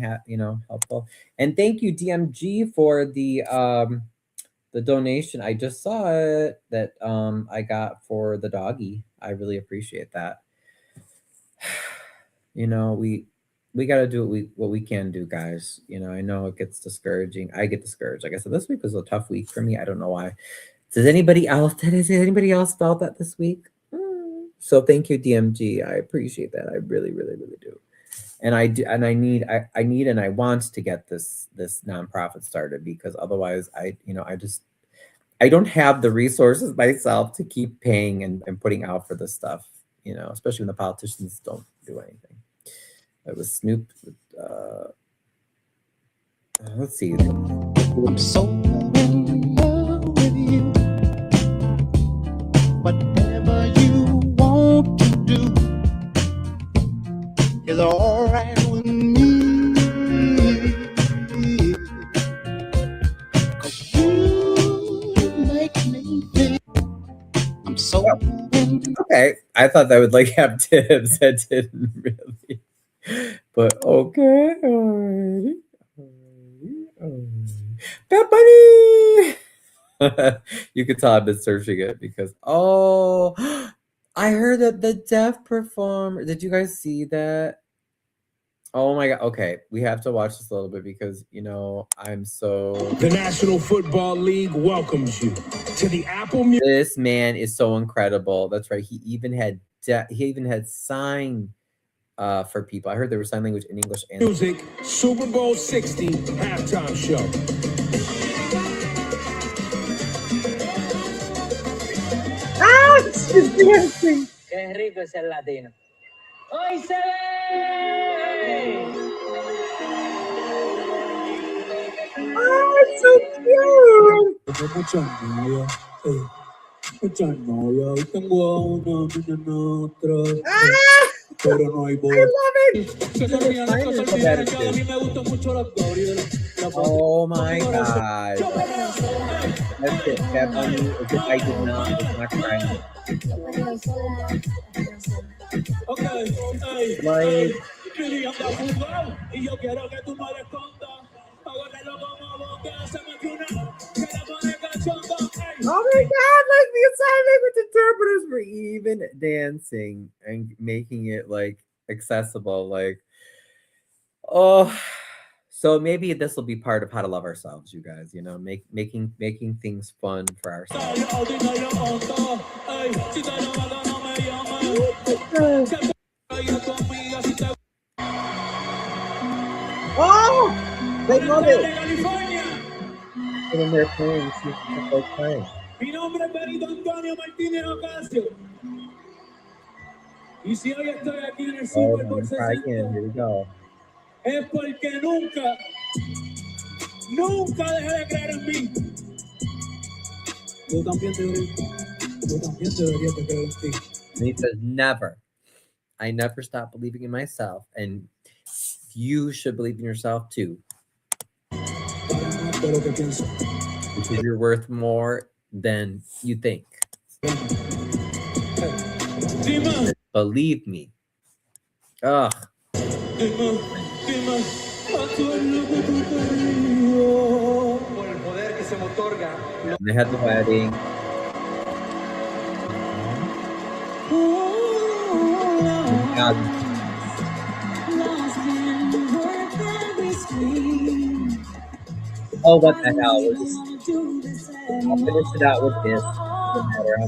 helpful? And thank you, DMG, for the donation. I just saw it that I got for the doggy. I really appreciate that. We got to do what we can do, guys. I know it gets discouraging. I get discouraged. Like I said, this week was a tough week for me. I don't know why. Has anybody else felt that this week? So thank you, DMG. I appreciate that. I really, really, really do. And I do, and I need and I want to get this nonprofit started, because otherwise I don't have the resources myself to keep paying and putting out for this stuff, especially when the politicians don't do anything. It was Snoop. Let's see. I'm so in love with you. Whatever you want to do is all right with me. 'Cause you make me feel I'm so okay. I thought that would have tips. That didn't really. But okay. Bad Bunny! You could tell I've been searching it because I heard that the deaf performer. Did you guys see that? Oh my god. Okay, we have to watch this a little bit because I'm so. The National Football League welcomes you to the Apple Music. This man is so incredible. That's right. He even had sign for people. I heard there was sign language in English and Music Super Bowl 60 halftime show. She's dancing. Qué rico es el latino. ¡Hoy se ve! It's so cute. Muchas novias, tengo una, mañana otra. Pero no hay boda. I love it. Oh my god. That's it. Bad Bunny. I did not. It's not crying. Like. Oh my god, like these sign language interpreters for even dancing and making it like accessible. Like, oh, so maybe this will be part of how to love ourselves, you guys. You know, making things fun for ourselves. Oh, they love it. Even their playing, they're playing. Mi nombre es Benito Antonio Martínez Ocasio. Y si hoy estoy aquí en el Super Bowl 60, Here we go. es porque nunca dejé de creer en mí. Tú también deberías de creer en ti. And he says, never. I never stop believing in myself. And you should believe in yourself too. Because you're worth more than you think. Believe me. Ugh. And they had the wedding. Oh, what the hell? I'll finish it out with this. No matter how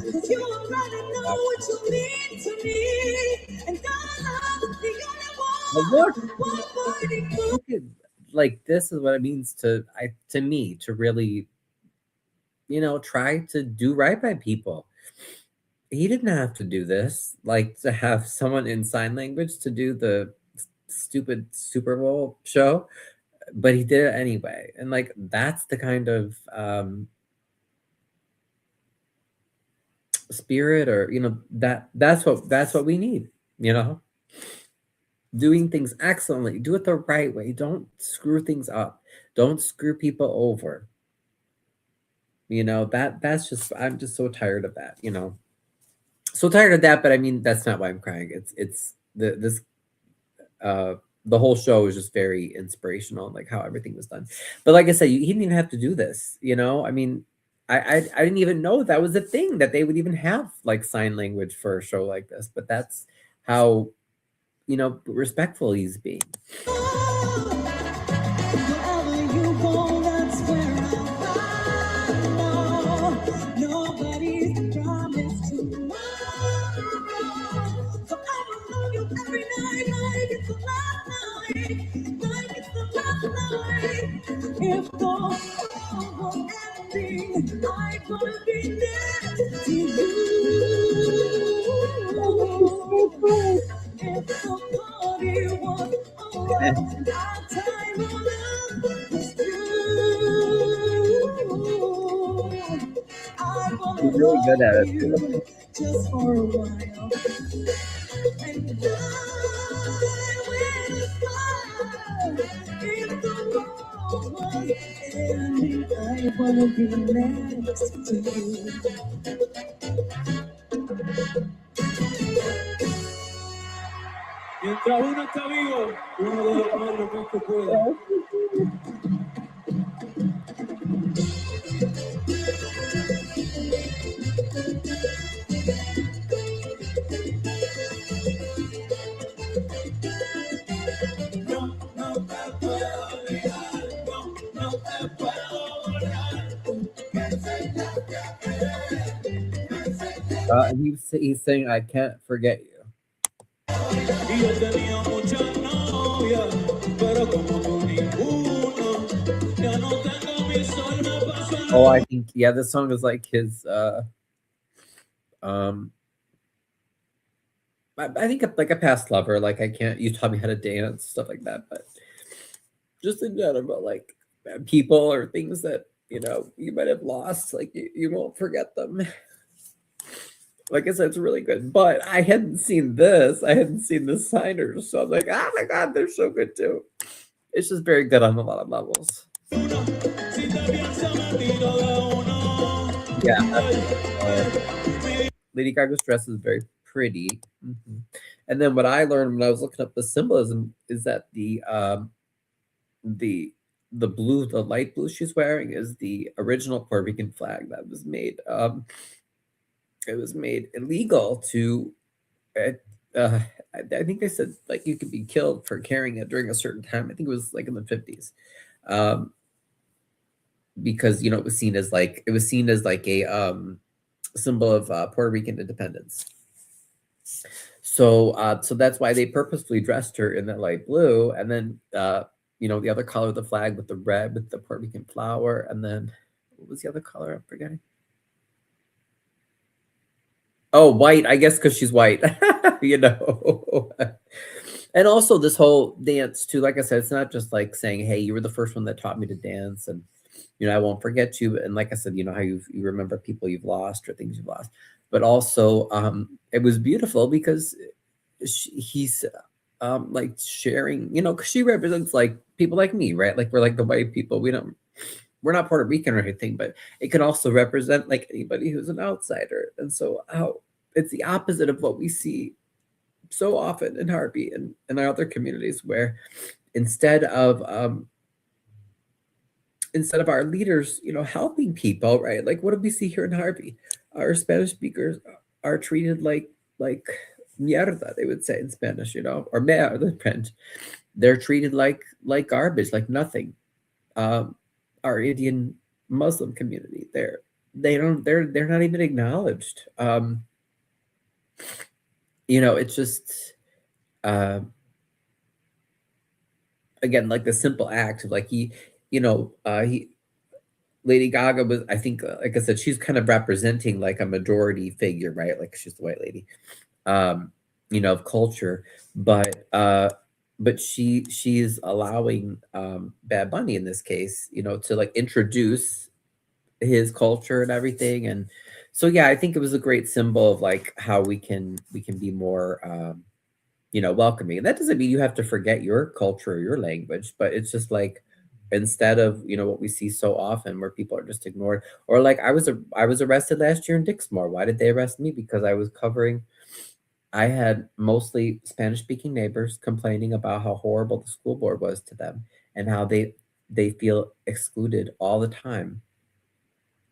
look at, like, this is what it means to me to really, you know, try to do right by people. He didn't have to do this, like to have someone in sign language to do the stupid Super Bowl show, but he did it anyway. And like, that's the kind of spirit, or, you know, that's what we need, you know, doing things excellently, do it the right way. Don't screw things up. Don't screw people over. You know, that's just, I'm just so tired of that, you know. So tired of that, but I mean, that's not why I'm crying. It's the whole show is just very inspirational, like how everything was done. But like I said, he didn't even have to do this, you know. I mean, I didn't even know that was a thing, that they would even have like sign language for a show like this. But that's how, you know, respectful he's being. If the world were ending, I could be next to you. If the party was over, our time on earth was through. I wanna He's really good at it. you just for a while. And if the world was ending, I wanna be next to you. Mientras uno está vivo, uno debe amar lo más que pueda. And he's saying, I can't forget you. Oh, I think, yeah, this song is like his I think like a past lover, like you taught me how to dance, stuff like that. But just in general, like people or things that, you know, you might have lost, like you won't forget them. Like I said, it's really good. But I hadn't seen this. I hadn't seen the signers. So I'm like, oh my God, they're so good too. It's just very good on a lot of levels. Yeah. Lady Gaga's dress is very pretty. Mm-hmm. And then what I learned when I was looking up the symbolism is that the blue, the light blue she's wearing is the original Puerto Rican flag that was made it was made illegal to. I think they said like you could be killed for carrying it during a certain time. I think it was like in the 50s, because it was seen as like a symbol of Puerto Rican independence. So that's why they purposely dressed her in that light blue, and then the other color of the flag with the red with the Puerto Rican flower, and then what was the other color? I'm forgetting. Oh, white, I guess because she's white, And also this whole dance too, like I said, it's not just like saying, hey, you were the first one that taught me to dance, and I won't forget you. And like I said, how you remember people you've lost or things you've lost. But also it was beautiful because he's like sharing, because she represents like people like me, right? Like we're like the white people. We're not Puerto Rican or anything, but it can also represent like anybody who's an outsider. And so it's the opposite of what we see so often in Harvey and in our other communities, where instead of our leaders, helping people, right? Like what do we see here in Harvey? Our Spanish speakers are treated like mierda, they would say in Spanish, or mer, the French. They're treated like garbage, like nothing. Our Indian Muslim community, they're not even acknowledged. It's just again, like the simple act of like Lady Gaga was, I think, like I said, she's kind of representing like a majority figure, right? Like she's the white lady, of culture, but she's allowing Bad Bunny in this case, to like introduce his culture and everything. And so yeah, I think it was a great symbol of like how we can be more welcoming. And that doesn't mean you have to forget your culture or your language, but it's just like instead of what we see so often where people are just ignored. Or like I was arrested last year in Dixmoor. Why did they arrest me? Because I had mostly Spanish speaking neighbors complaining about how horrible the school board was to them and how they feel excluded all the time.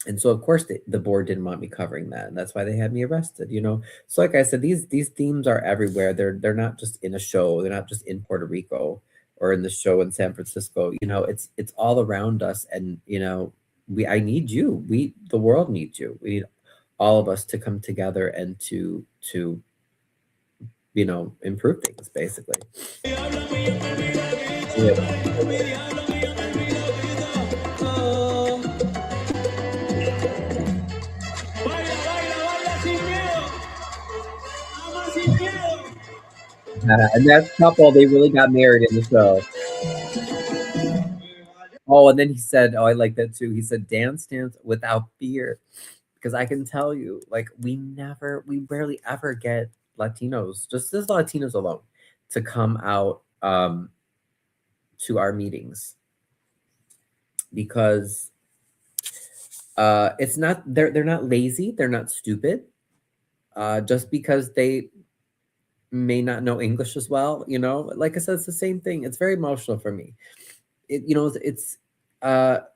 And so of course the board didn't want me covering that, and that's why they had me arrested. So like I said, these themes are everywhere. They're not just in a show, they're not just in Puerto Rico or in the show in San Francisco. It's all around us. And I need you, the world needs you. We need all of us to come together and to improve things, basically. And that couple, they really got married in the show. Oh, and then he said, oh, I like that too. He said, dance without fear. Because I can tell you, like, we barely ever get Latinos, just as Latinos alone, to come out to our meetings. Because it's not, they're not lazy, they're not stupid. Just because they may not know English as well, like I said, it's the same thing. It's very emotional for me. It's the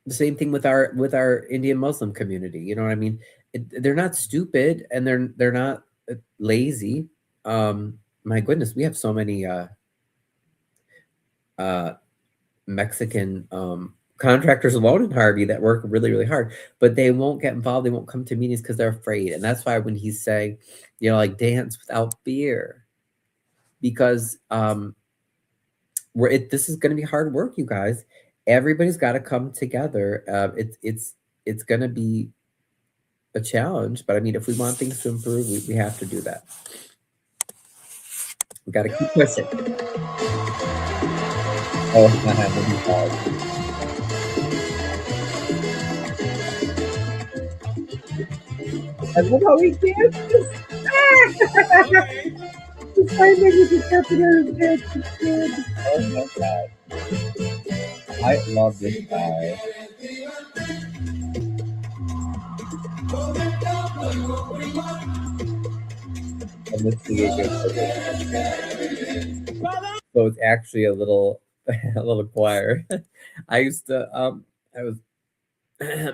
same thing with our Indian Muslim community. You know what I mean? They're not stupid and they're not lazy. My goodness, we have so many Mexican contractors alone in Harvey that work really, really hard, but they won't get involved. They won't come to meetings because they're afraid. And that's why when he's saying, like dance without fear, because this is going to be hard work, you guys. Everybody's got to come together. It's going to be a challenge, but I mean, if we want things to improve, we have to do that. We got to keep pushing. Oh, I love how he dances. Oh my God. I love this guy. And this so it's actually a little choir. I used to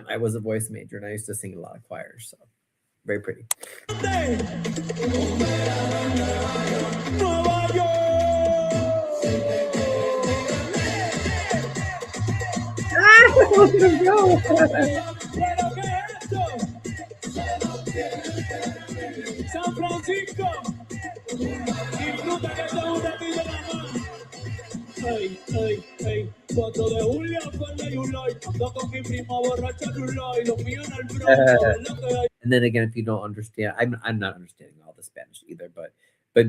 I was a voice major and I used to sing in a lot of choirs, so very pretty. San Francisco, disfruta que esto es un ratito nada más. Hey, hey, hey, 4 de julio fue de July. Ando con mi prima borracha July. Los míos en el Bronx. And then again, if you don't understand, I'm not understanding all the Spanish either, but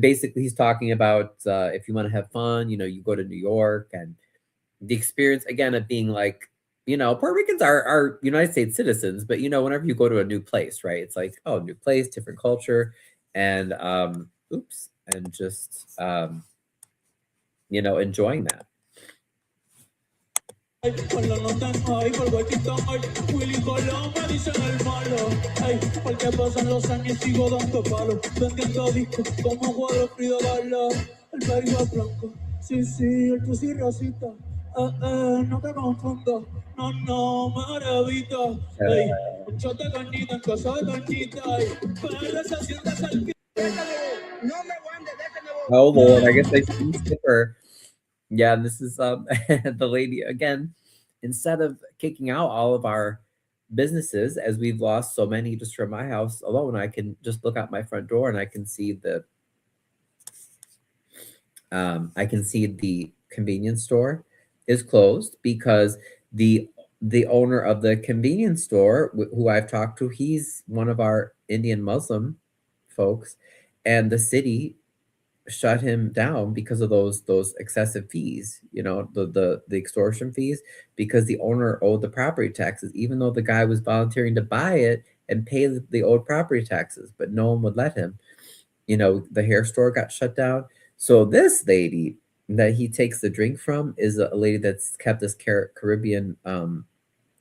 basically he's talking about if you want to have fun, you know, you go to New York, and the experience again of being like, you know, Puerto Ricans are United States citizens, but you know, whenever you go to a new place, right? It's like, oh, new place, different culture, and and just you know, enjoying that. Con la nota en high, por guachito ay, Willy Colón me dicen el malo. Ay, porque pasan los años y sigo dando palos. Vendiendo discos como Juan Frida Gala. El perigo blanco, sí, sí, el tu sí racista. No te confundas, no, maravita. Ay, un shot de cañita en casa de cañita. Ay, pero se siente cerquita. No me guandes, déjame. Oh Lord, I guess I see Skipper. Yeah, and this is the lady again. Instead of kicking out all of our businesses, as we've lost so many just from my house alone, I can just look out my front door and I can see the convenience store is closed because the owner of the convenience store, who I've talked to, he's one of our Indian Muslim folks, and the city shut him down because of those excessive fees, you know, the extortion fees, because the owner owed the property taxes, even though the guy was volunteering to buy it and pay the owed property taxes, but no one would let him. You know, the hair store got shut down. So this lady that he takes the drink from is a lady that's kept this Caribbean,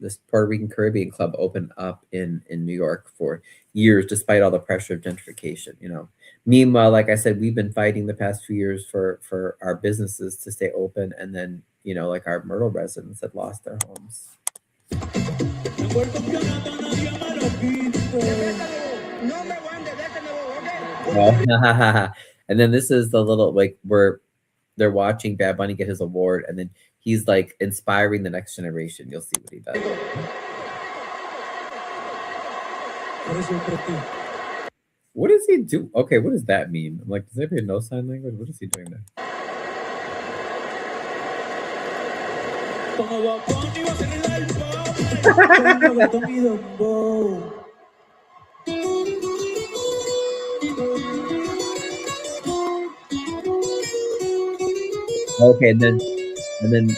this Puerto Rican Caribbean club open up in New York for years, despite all the pressure of gentrification, you know. Meanwhile, like I said, we've been fighting the past few years for our businesses to stay open, and then, you know, like our Myrtle residents had lost their homes. And then this is the little, like, where they're watching Bad Bunny get his award, and then he's like inspiring the next generation. You'll see what he does. What does he do? Okay, what does that mean? I'm like, does anybody know sign language? What is he doing there? Okay, and then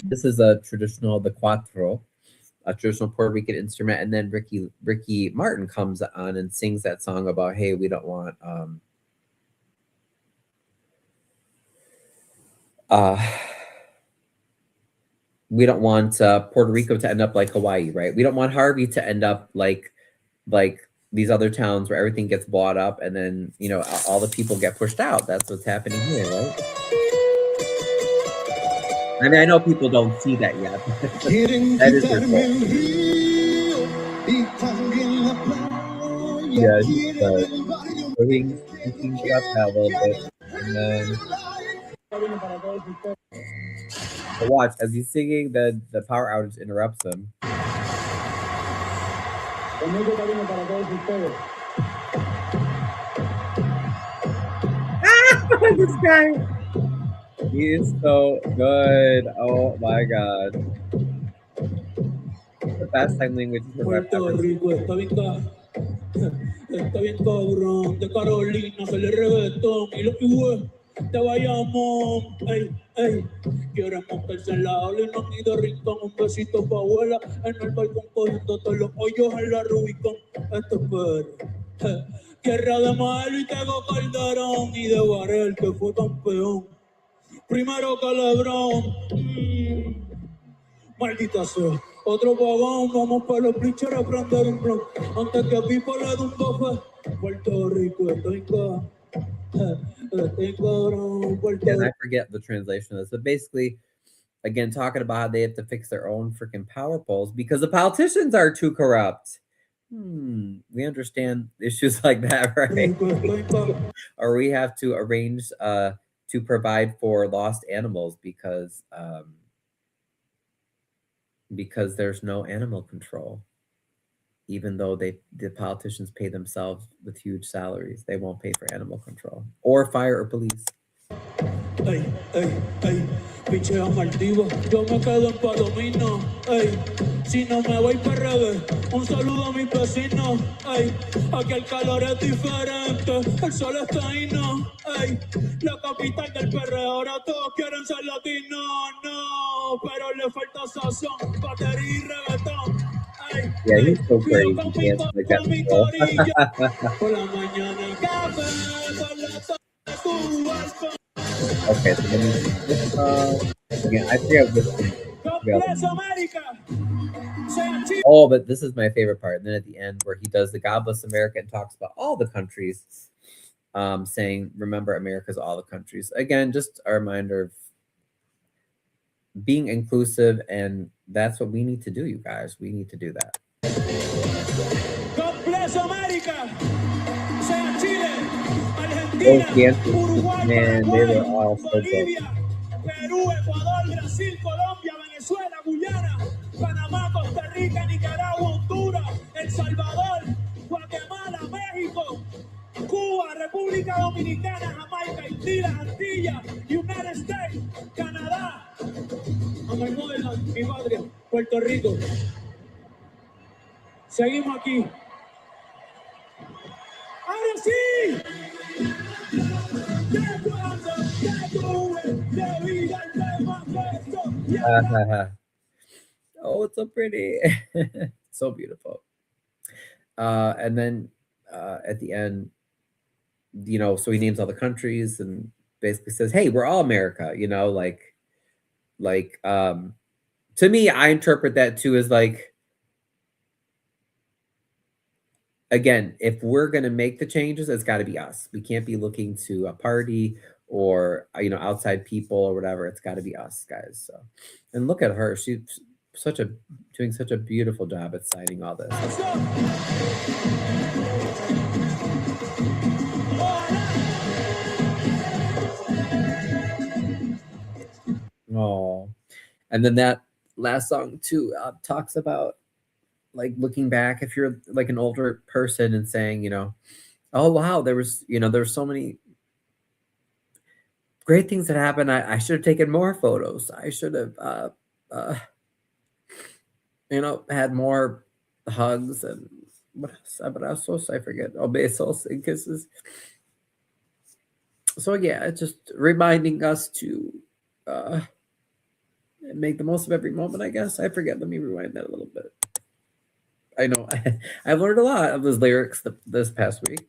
this is a traditional, the cuatro, a traditional Puerto Rican instrument, and then Ricky Martin comes on and sings that song about, hey, we don't want Puerto Rico to end up like Hawaii, right? We don't want Harvey to end up like these other towns where everything gets bought up and then, you know, all the people get pushed out. That's what's happening here, right? I mean, I know people don't see that yet. That is their fault. Yeah, he's up that a little bit. And then watch, as he's singing, the power outage interrupts him. This guy. He is so good. Oh my God. The best sign language is Puerto Rico está bien cabrón. De Carolina se le reggaetón y los hijos de Bayamón. Ey, ey. Quieren montarse en la ola y no han ido rincón. Un besito pa' abuela en el balcón cogiendo todos los hoyos en la Rubicón. Esto es perro. Tierra de Maelo y Tego Calderón y de Barel que fue campeón. Primero que Lebrón, maldita sea, otro vagón, vamos para los bleachers a prender un blog, antes que Pipo le dé un café, Puerto Rico, estoy cabrón, And I forget the translation of this, but basically, again, talking about how they have to fix their own freaking power poles because the politicians are too corrupt. We understand issues like that, right? Or we have to arrange to provide for lost animals because there's no animal control. Even though the politicians pay themselves with huge salaries, they won't pay for animal control or fire or police. Ey, ey, ey, pichea maldiva, yo me quedo en Palomino, ey, si no me voy para revés, un saludo a mis vecinos, ey, aquí el calor es diferente, el sol está ahí, no, ey, la capital del perreo, ahora todos quieren ser latinos, no, pero le falta sazón, batería y reggaetón, ey, Yeah, ey, he's so yo crazy. con He mi has like that mi control. corillo, por la mañana el café, por la tarde tu balcón. Okay, so let me see this song. Again, I forget which one. God bless America. Oh, but this is my favorite part. And then at the end, where he does the God Bless America and talks about all the countries, saying, "Remember, America's all the countries." Again, just a reminder of being inclusive, and that's what we need to do, you guys. We need to do that. God bless America. Sea Chile, Those Argentina, dances, Uruguay, man, they were Paraguay, all so good. Bolivia, Perú, Ecuador, Brasil, Colombia, Venezuela, Guyana, Panamá, Costa Rica, Nicaragua, Honduras, El Salvador, Guatemala, México, Cuba, República Dominicana, Jamaica, Haití, las Antillas, United States, Canadá, Motherland, mi patria, Puerto Rico. Seguimos aquí. ¡Ahora sí! Oh, it's so pretty. So beautiful. And then at the end, so he names all the countries and basically says, "Hey, we're all America," to me, I interpret that too as like, again, if we're going to make the changes, it's got to be us. We can't be looking to a party or, outside people or whatever. It's got to be us, guys. So, and look at her. She's doing such a beautiful job at signing all this. Oh, and then that last song too talks about like looking back if you're like an older person and saying, oh wow, there was so many great things that happened. I should have taken more photos. I should have had more hugs and what else? Abrazos, I forget. Oh, besos and kisses. So yeah, it's just reminding us to make the most of every moment, I guess. I forget. Let me rewind that a little bit. I know I've learned a lot of those lyrics this past week.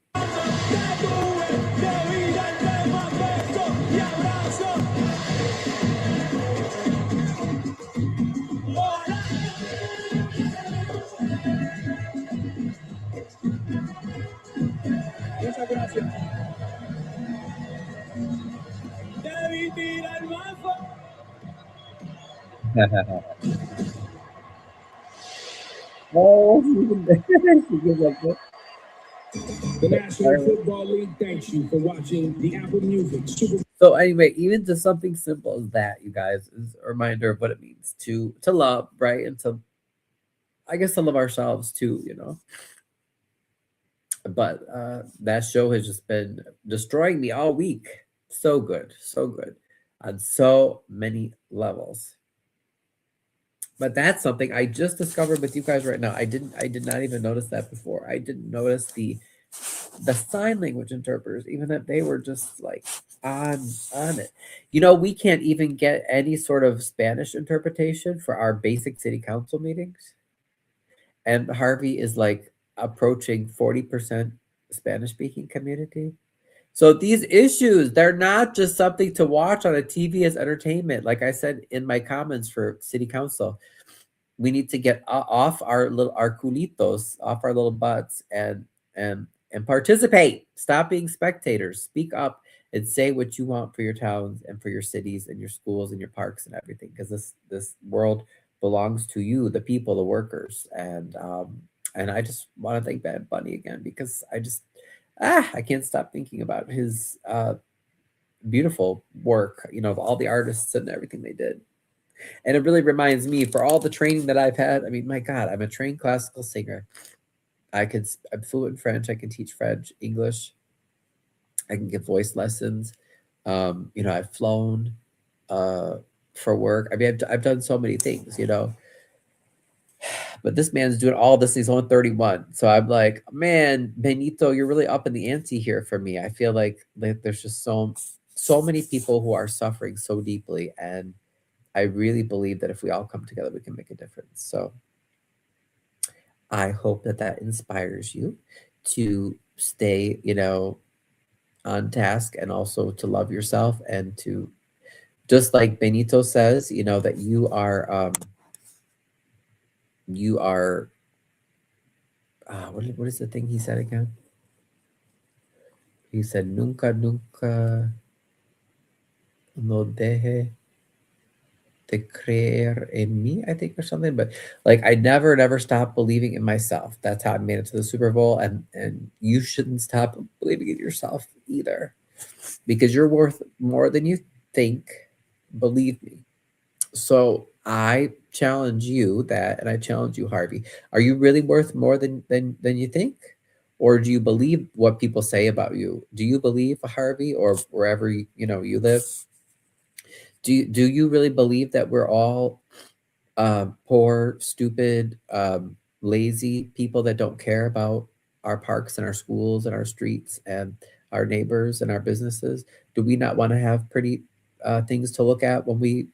Muchas gracias. Debí tirar más. Oh, The National Football League thanks you for watching the Apple Music Super. So anyway, even just something simple as that, you guys, is a reminder of what it means to love, right? And to, I guess, to love ourselves too, But that show has just been destroying me all week. So good on so many levels. But that's something I just discovered with you guys right now. I did not even notice that before. I didn't notice the sign language interpreters, even that they were just like on it. We can't even get any sort of Spanish interpretation for our basic city council meetings. And Harvey is like approaching 40% Spanish speaking community. So these issues, they're not just something to watch on a TV as entertainment. Like I said in my comments for city council, we need to get off our culitos, off our little butts and participate. Stop being spectators. Speak up and say what you want for your towns and for your cities and your schools and your parks and everything, because this world belongs to you, the people, the workers. And I just want to thank Bad Bunny again, because I can't stop thinking about his beautiful work, of all the artists and everything they did. And it really reminds me, for all the training that I've had, I mean, my God, I'm a trained classical singer. I'm fluent in French. I can teach French, English. I can give voice lessons. I've flown for work. I mean, I've done so many things, But this man's doing all this. He's only 31. So I'm like, man, Benito, you're really up in the ante here for me. I feel like there's just so many people who are suffering so deeply. And I really believe that if we all come together, we can make a difference. So I hope that inspires you to stay, on task, and also to love yourself, and to, just like Benito says, that you are what is the thing he said again? He said, nunca no deje de creer en mí, I think, or something. But like, I never stop believing in myself. That's how I made it to the Super Bowl. And you shouldn't stop believing in yourself either, because you're worth more than you think. Believe me. So I challenge you and I challenge you, Harvey. Are you really worth more than you think? Or do you believe what people say about you? Do you believe, Harvey, or wherever you live? Do you really believe that we're all poor, stupid, lazy people that don't care about our parks and our schools and our streets and our neighbors and our businesses? Do we not want to have pretty things to look at when we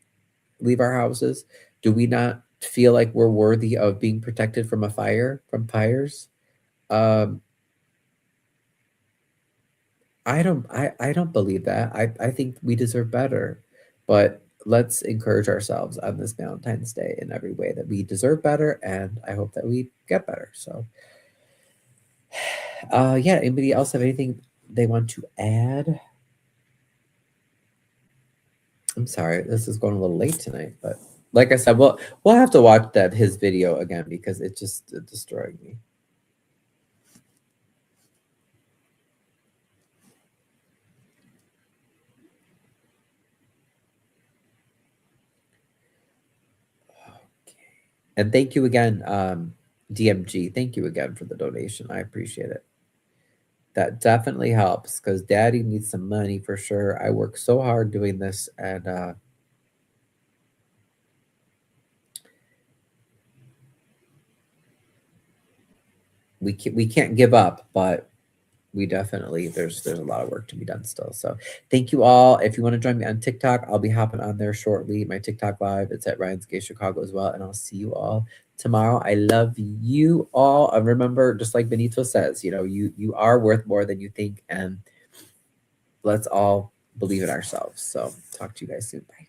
leave our houses? Do we not feel like we're worthy of being protected from fires? I don't believe that. I think we deserve better. But let's encourage ourselves on this Valentine's Day in every way, that we deserve better, and I hope that we get better. So yeah, anybody else have anything they want to add? I'm sorry, this is going a little late tonight, but like I said, we'll have to watch his video again, because it just destroyed me. And thank you again, DMG. Thank you again for the donation. I appreciate it. That definitely helps, because Daddy needs some money for sure. I work so hard doing this, and we can't give up, but we definitely, there's a lot of work to be done still. So thank you all. If you want to join me on TikTok, I'll be hopping on there shortly. My TikTok live, it's at Ryan's Gay Chicago as well. And I'll see you all tomorrow. I love you all. And remember, just like Benito says, you are worth more than you think. And let's all believe in ourselves. So talk to you guys soon. Bye.